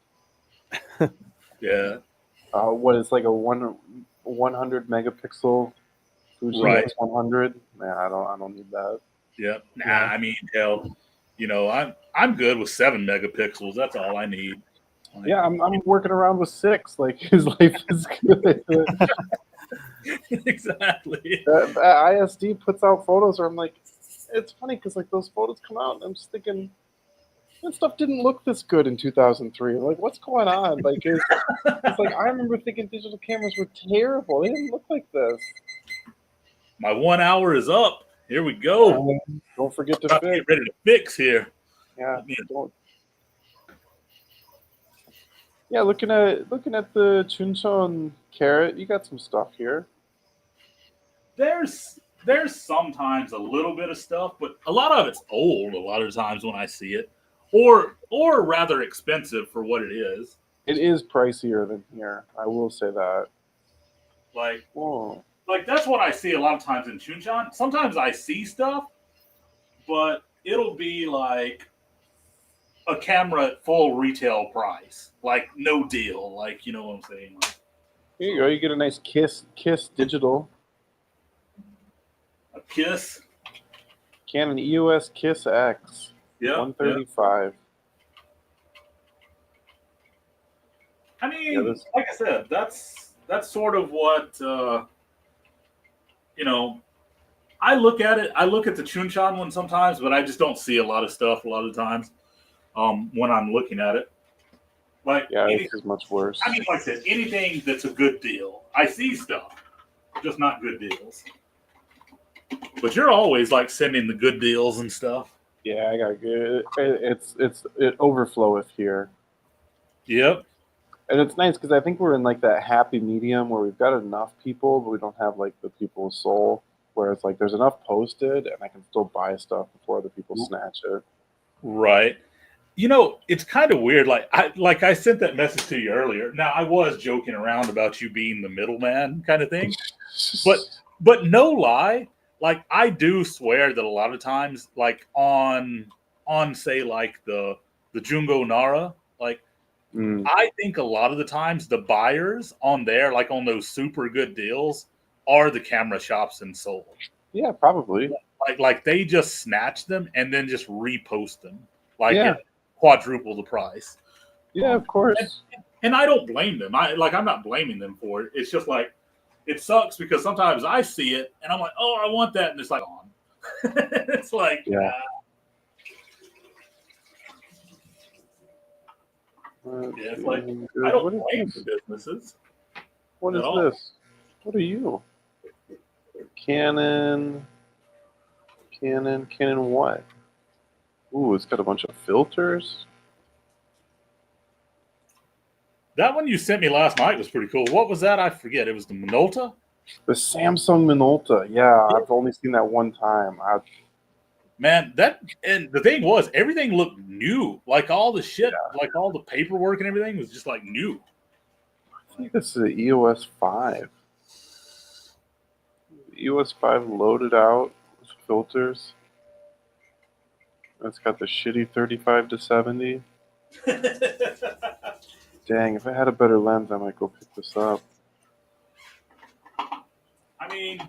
Speaker 1: Yeah.
Speaker 3: What is like a 100 megapixel Fuji X100? Man, I don't need that.
Speaker 1: Yeah. Nah, I mean, hell, I'm good with 7 megapixels. That's all I need.
Speaker 3: Yeah, I'm working around with 6. Like his life is good.
Speaker 1: Exactly.
Speaker 3: That ISD puts out photos where I'm like, it's funny because like those photos come out and I'm just thinking, That stuff didn't look this good in 2003. Like, what's going on? Like, it's like I remember thinking digital cameras were terrible. They didn't look like this.
Speaker 1: My 1 hour is up. Here we go.
Speaker 3: Don't forget to
Speaker 1: About to
Speaker 3: fix.
Speaker 1: get ready to fix here.
Speaker 3: Yeah. Yeah, looking at the Chuncheon carrot, you got some stuff here.
Speaker 1: There's sometimes a little bit of stuff, but a lot of it's old. A lot of times when I see it, or rather expensive for what it is.
Speaker 3: It is pricier than here. I will say that.
Speaker 1: Like,
Speaker 3: Whoa.
Speaker 1: like that's what I see a lot of times in Chuncheon. Sometimes I see stuff, but it'll be like a camera at full retail price, like no deal. Like, you know what I'm saying? Like,
Speaker 3: Here you go. You get a nice Kiss digital.
Speaker 1: a Kiss.
Speaker 3: Canon EOS Kiss X.
Speaker 1: Yeah.
Speaker 3: 135.
Speaker 1: I mean, like I said, that's sort of what you know. I look at it. I look at the Chuncheon one sometimes, but I just don't see a lot of stuff a lot of times when I'm looking at it. Like,
Speaker 3: yeah, this is much worse.
Speaker 1: I mean, like I said, anything that's a good deal, I see stuff, just not good deals. But you're always like sending the good deals and stuff.
Speaker 3: Yeah, I got good. It overfloweth here.
Speaker 1: Yep.
Speaker 3: And it's nice because I think we're in like that happy medium where we've got enough people, but we don't have like the people's soul. Where it's like there's enough posted, and I can still buy stuff before other people snatch it.
Speaker 1: Right. You know, it's kind of weird. Like I sent that message to you earlier. Now I was joking around about you being the middleman kind of thing, but no lie, like I do swear that a lot of times, like on say like the Jungo Nara, like I think a lot of the times the buyers on there, like on those super good deals, are the camera shops in Seoul.
Speaker 3: Yeah, probably.
Speaker 1: Like they just snatch them and then just repost them, like at quadruple the price.
Speaker 3: Yeah, of course.
Speaker 1: And I don't blame them. I'm not blaming them for it. It's just like it sucks because sometimes I see it and I'm like, oh, I want that, and it's like on. It's like
Speaker 3: yeah.
Speaker 1: Yeah, it's like I don't blame the businesses.
Speaker 3: What is this? What are you? Canon what? Ooh, it's got a bunch of filters.
Speaker 1: That one you sent me last night was pretty cool. What was that? I forget. It was the Minolta?
Speaker 3: The Samsung Minolta. Yeah, I've only seen that one time.
Speaker 1: Man, and the thing was, everything looked new. Like all the shit, like all the paperwork and everything was just like new.
Speaker 3: I think this is the EOS 5. EOS 5 loaded out with filters. It's got the shitty 35 to 70. Dang, if I had a better lens, I might go pick this up.
Speaker 1: I mean,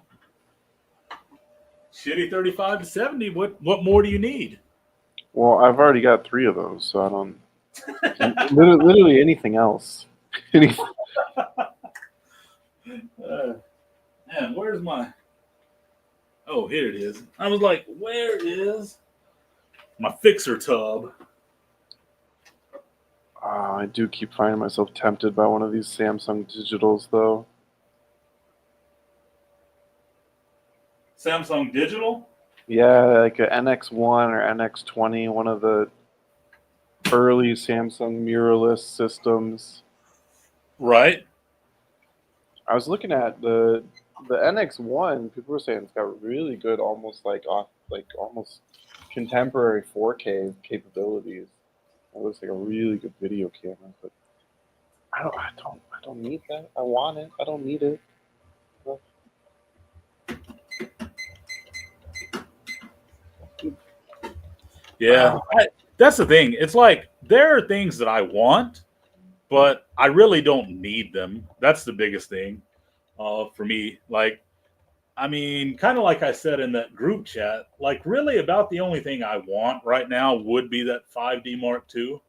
Speaker 1: shitty 35 to 70. What more do you need?
Speaker 3: Well, I've already got 3 of those, so I don't. literally anything else.
Speaker 1: Man, where's my? Oh, here it is. I was like, where is my fixer tub?
Speaker 3: I do keep finding myself tempted by one of these Samsung digitals, though.
Speaker 1: Samsung Digital?
Speaker 3: Yeah, like a NX1 or NX20, one of the early Samsung mirrorless systems.
Speaker 1: Right.
Speaker 3: I was looking at the NX1. People were saying it's got really good, almost contemporary 4K capabilities. It looks like a really good video camera, but I don't need that. I want it. I don't need it.
Speaker 1: Yeah, that's the thing. It's like there are things that I want, but I really don't need them. That's the biggest thing for me. Like, I mean, kind of like I said in that group chat, like really about the only thing I want right now would be that 5D Mark II.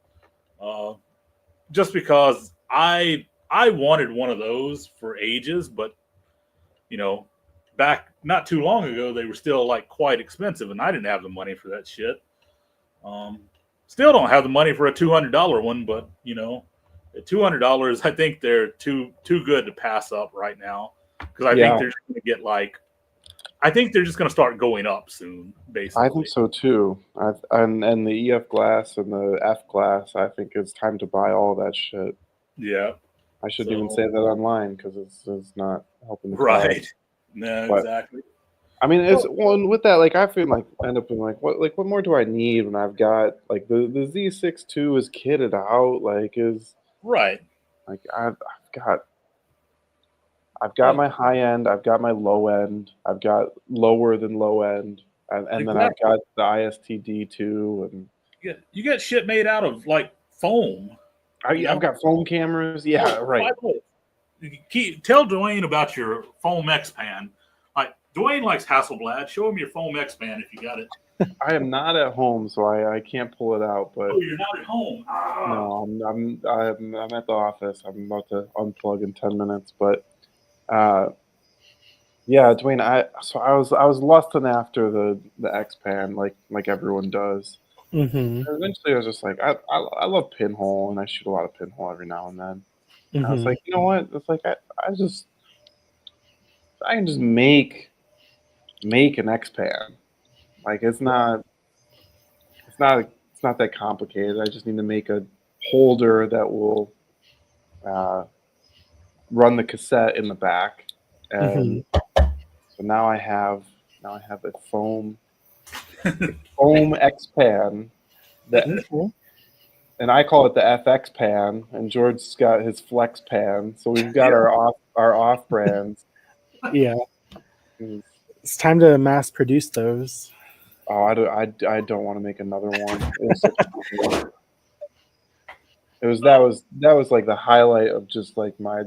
Speaker 1: Just because I wanted one of those for ages, but you know, back not too long ago they were still like quite expensive, and I didn't have the money for that shit. Still don't have the money for a $200 one, but at $200, I think they're too good to pass up right now because I think they're just going to get I think they're just going to start going up soon. Basically,
Speaker 3: I think so too. And the EF glass and the F glass, I think it's time to buy all that shit.
Speaker 1: Yeah,
Speaker 3: I shouldn't even say that online because it's not helping the cause.
Speaker 1: right. No,
Speaker 3: But,
Speaker 1: exactly.
Speaker 3: I mean, it's one with that. Like, I feel like end up being like, what more do I need when I've got like the Z6 II is kitted out. Like, is
Speaker 1: Right.
Speaker 3: like I've got my high end, I've got my low end, I've got lower than low end, and then I've got the ISTD too, and
Speaker 1: you get shit made out of like foam.
Speaker 3: I've got foam cameras. Yeah, right.
Speaker 1: Tell Dwayne about your foam X pan. Like Dwayne likes Hasselblad. Show him your foam X pan if you got it.
Speaker 3: I am not at home, so I can't pull it out. But
Speaker 1: you're not at home.
Speaker 3: No, I'm at the office. I'm about to unplug in 10 minutes, but. Yeah, Dwayne. I was lusting after the X Pan like everyone does.
Speaker 4: Mm-hmm.
Speaker 3: Eventually, I was just like, I love pinhole, and I shoot a lot of pinhole every now and then.
Speaker 4: Mm-hmm.
Speaker 3: And I was like, you know what? It's like I can just make an X Pan. Like it's not that complicated. I just need to make a holder that will run the cassette in the back, and so now I have a foam X Pan that, and I call it the FX Pan, and George's got his Flex Pan. So we've got our off brands.
Speaker 4: Yeah, it's time to mass produce those.
Speaker 3: Oh, I don't want to make another one. That was like the highlight of just like my.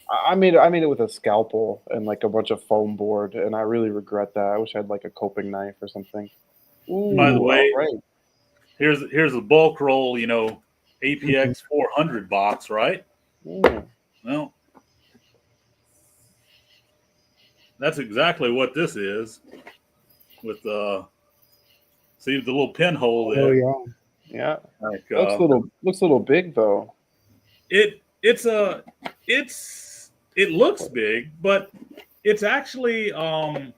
Speaker 3: I made it with a scalpel and like a bunch of foam board, and I really regret that. I wish I had like a coping knife or something. Ooh,
Speaker 1: by the way,
Speaker 3: right.
Speaker 1: here's a bulk roll, APX 400 box, right?
Speaker 3: Ooh.
Speaker 1: Well, that's exactly what this is. With see the little pinhole there.
Speaker 4: Oh
Speaker 3: Yeah.
Speaker 1: Like,
Speaker 3: looks a little big though.
Speaker 1: It looks big, but it's actually like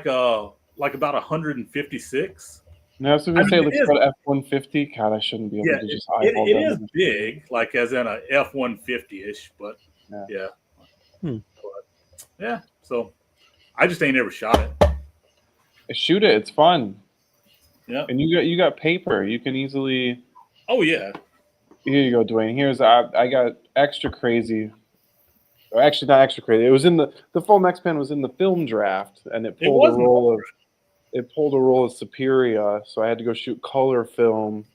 Speaker 1: about 156.
Speaker 3: No, I was going to say, let's go to F-150. God, I shouldn't be able to just eyeball
Speaker 1: it
Speaker 3: that.
Speaker 1: is big, like as in a F-150-ish, but yeah.
Speaker 4: Hmm.
Speaker 1: But, yeah, so I just ain't ever shot it.
Speaker 3: Shoot it. It's fun.
Speaker 1: Yeah.
Speaker 3: And you got paper. You can easily.
Speaker 1: Oh, yeah.
Speaker 3: Here you go, Dwayne. I got extra crazy. Or actually, not extra crazy. It was in the foam X Pan was in the film draft, and it pulled a roll of Superior, so I had to go shoot color film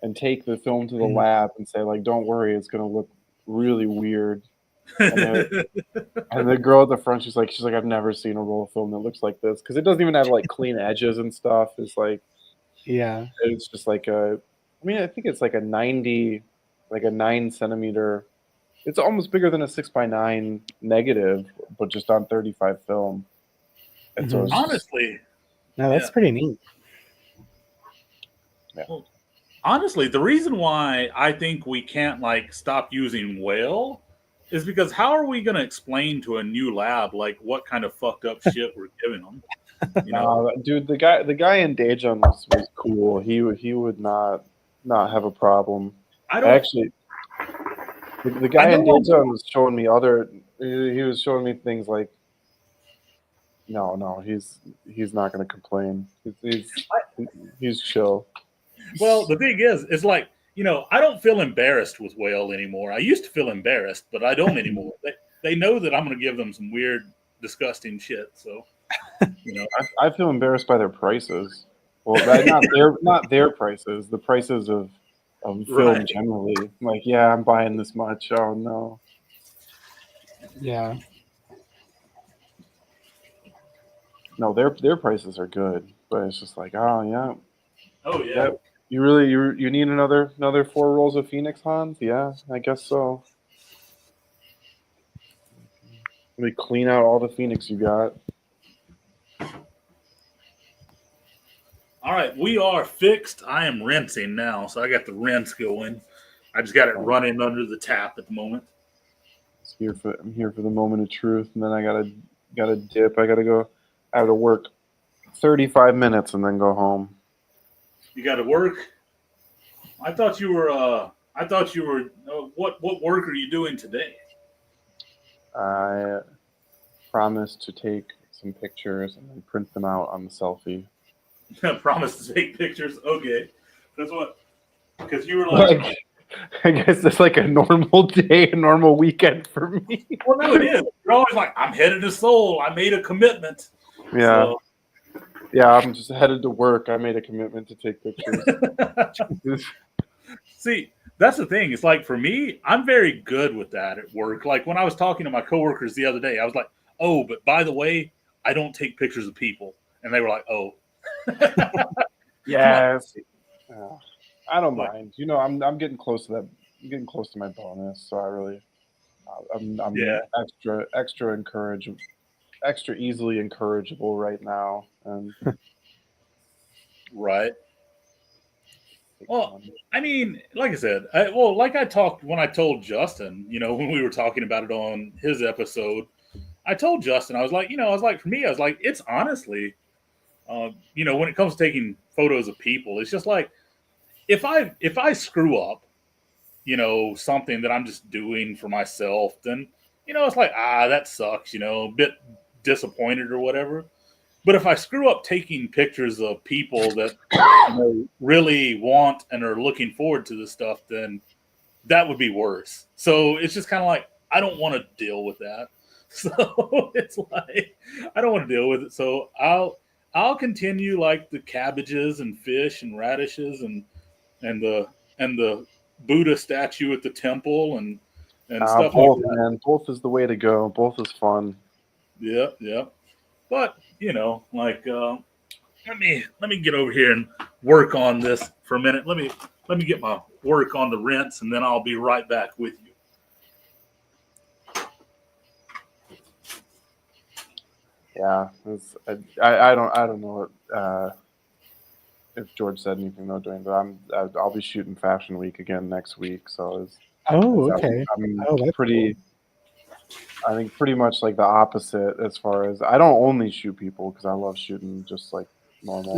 Speaker 3: and take the film to the lab and say, like, don't worry, it's gonna look really weird. And the girl at the front, she's like, I've never seen a roll of film that looks like this, because it doesn't even have like clean edges and stuff. It's like, it's just like I think it's like a 9 centimeter. It's almost bigger than a 6x9 negative, but just on 35 film. And so
Speaker 1: honestly,
Speaker 4: no, that's pretty neat.
Speaker 3: Yeah.
Speaker 1: Well, honestly, the reason why I think we can't like stop using whale is because how are we going to explain to a new lab like what kind of fucked up shit we're giving them?
Speaker 3: Dude, the guy in Daejeon was cool. He would not have a problem. The guy in Daejeon was showing me he was showing me things like, no, he's not going to complain. He's chill.
Speaker 1: Well, the thing is, it's like, I don't feel embarrassed with whale anymore. I used to feel embarrassed, but I don't anymore. They know that I'm going to give them some weird, disgusting shit. So,
Speaker 3: I feel embarrassed by their prices. Well, not their prices. The prices of film generally. Like, yeah, I'm buying this much. Oh no.
Speaker 4: Yeah.
Speaker 3: No, their prices are good, but it's just like, oh yeah.
Speaker 1: Oh yeah.
Speaker 3: You really you need another 4 rolls of Phoenix Hans? Yeah, I guess so. Let me clean out all the Phoenix you got.
Speaker 1: All right, we are fixed. I am rinsing now, so I got the rinse going. I just got it running under the tap at the moment.
Speaker 3: I'm here for the moment of truth, and then I gotta dip. I gotta go. I have to work 35 minutes and then go home.
Speaker 1: You got to work. I thought you were. What work are you doing today?
Speaker 3: I promised to take some pictures and then print them out on the selfie.
Speaker 1: Promise to take pictures. Okay, that's what. Because you were like,
Speaker 3: I guess it's like a normal day, a normal weekend for me.
Speaker 1: well, no, it is. You're always like, I'm headed to Seoul. I made a commitment.
Speaker 3: Yeah.
Speaker 1: So.
Speaker 3: Yeah, I'm just headed to work. I made a commitment to take pictures.
Speaker 1: See, that's the thing. It's like for me, I'm very good with that at work. Like when I was talking to my coworkers the other day, I was like, "Oh, but by the way, I don't take pictures of people," and they were like, "Oh."
Speaker 3: Yes. I don't mind. You know, I'm getting close to that. I'm getting close to my bonus, so I'm extra easily encourageable right now. And
Speaker 1: right. Well, I mean, like I said, like I talked when I told Justin, when we were talking about it on his episode, I told Justin, I was like, for me, I was like, it's honestly, when it comes to taking photos of people, it's just like, if I screw up, something that I'm just doing for myself, then, it's like, that sucks, a bit disappointed or whatever. But if I screw up taking pictures of people that really want and are looking forward to this stuff, then that would be worse. So it's just kind of like, I don't want to deal with that. So it's like, I don't want to deal with it. So I'll continue like the cabbages and fish and radishes and the Buddha statue at the temple and stuff
Speaker 3: both,
Speaker 1: like that.
Speaker 3: man, both is the way to go. Both is fun.
Speaker 1: Yeah. But let me get over here and work on this for a minute. Let me get my work on the rinse, and then I'll be right back with you.
Speaker 3: Yeah, I don't know if George said anything though during, but I'll be shooting Fashion Week again next week. So
Speaker 4: okay.
Speaker 3: I'm pretty. I think pretty much like the opposite as far as I don't only shoot people because I love shooting just like normal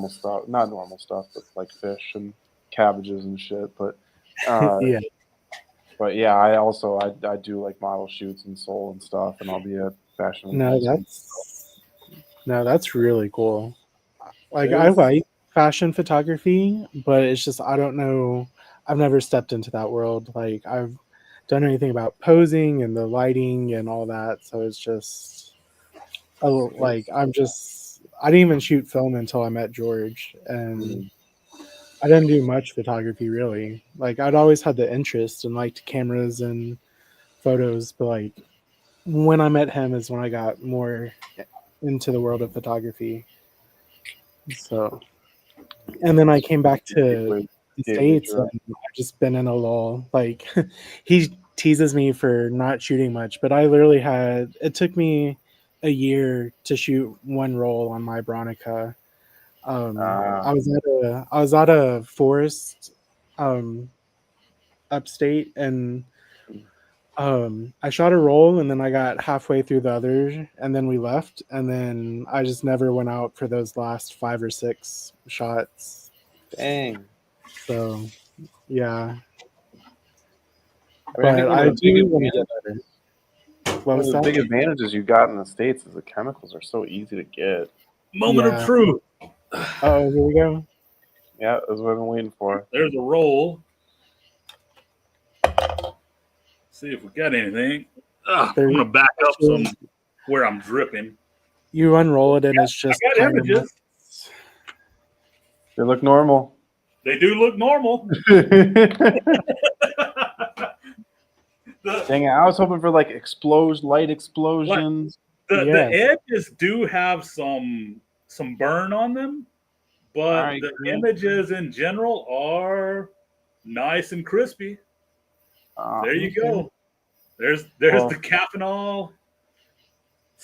Speaker 3: stuff, not normal stuff, but like fish and cabbages and shit. But
Speaker 4: Yeah.
Speaker 3: But yeah, I do like model shoots in Seoul and stuff, and I'll be at Fashion Week.
Speaker 4: That's really cool. Like I like fashion photography, but it's just I don't know. I've never stepped into that world. Like I've done anything about posing and the lighting and all that. So it's just like I didn't even shoot film until I met George, and I didn't do much photography really. Like I'd always had the interest and liked cameras and photos, but like when I met him is when I got more into the world of photography. So, and then I came back to the States and I've just been in a lull. Like he teases me for not shooting much, but I literally it took me a year to shoot one roll on my Bronica. I was at a forest upstate, and I shot a roll, and then I got halfway through the other, and then we left, and then I just never went out for those last 5 or 6 shots.
Speaker 3: Dang.
Speaker 4: So, yeah.
Speaker 3: I mean,
Speaker 4: I do want to get better.
Speaker 3: One of the big advantages you got in the States is the chemicals are so easy to get.
Speaker 1: Moment of truth.
Speaker 4: Oh, here we go.
Speaker 3: Yeah, that's what I've been waiting for.
Speaker 1: There's a roll. See if we got anything. I'm gonna back up some where I'm dripping.
Speaker 4: You unroll it and it's just
Speaker 1: I got images.
Speaker 3: They look normal.
Speaker 1: They do look normal.
Speaker 3: Dang it, I was hoping for like light explosions.
Speaker 1: The edges do have some burn on them, but the images in general are nice and crispy. There you go. There's the Caffenol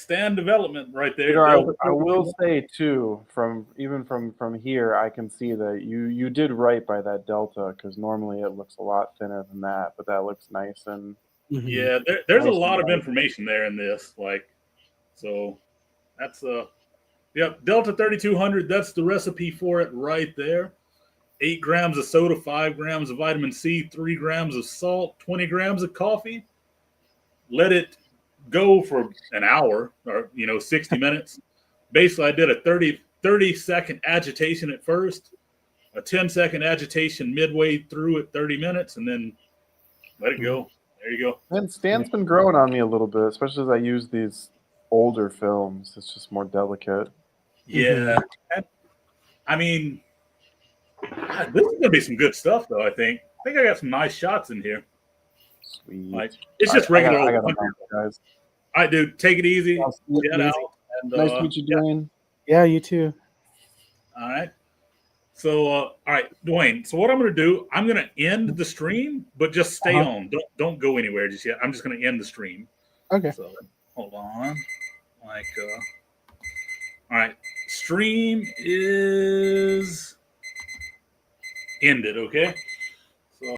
Speaker 1: stand development right there.
Speaker 3: Peter,
Speaker 1: Delta
Speaker 3: I will
Speaker 1: 3200.
Speaker 3: say too, from here, I can see that you did right by that delta because normally it looks a lot thinner than that, but that looks nice and
Speaker 4: Mhm.
Speaker 1: Yeah, there's a
Speaker 3: Nice
Speaker 1: lot
Speaker 3: and
Speaker 1: of
Speaker 3: light.
Speaker 1: information there in this. Like, so that's yep, Delta 3200. That's the recipe for it right there. 8 grams of soda, 5 grams of vitamin C, 3 grams of salt, 20 grams of coffee. Let it go for an hour or 60 minutes. Basically, I did a 30-second agitation at first, a 10-second agitation midway through at 30 minutes, and then let it go. There you go.
Speaker 3: And Stan's been growing on me a little bit, especially as I use these older films. It's just more delicate.
Speaker 1: Yeah. I mean, God, this is gonna be some good stuff, though. I think I got some nice shots in here.
Speaker 3: Sweet.
Speaker 1: Like, it's just regular
Speaker 3: I
Speaker 1: old
Speaker 3: got
Speaker 1: country.
Speaker 3: guys.
Speaker 1: All right, dude, take it easy.
Speaker 3: I'll see you.
Speaker 1: Get out. And
Speaker 3: Nice to meet you,
Speaker 1: yeah,
Speaker 3: Dwayne.
Speaker 4: Yeah, you too.
Speaker 1: all right. So, all right, Dwayne. So, what I'm going to do, I'm going to end the stream, but just stay on. Don't go anywhere just yet. I'm just going to end the stream.
Speaker 4: Okay.
Speaker 1: So, hold on. Like, all right, stream is ended. Okay.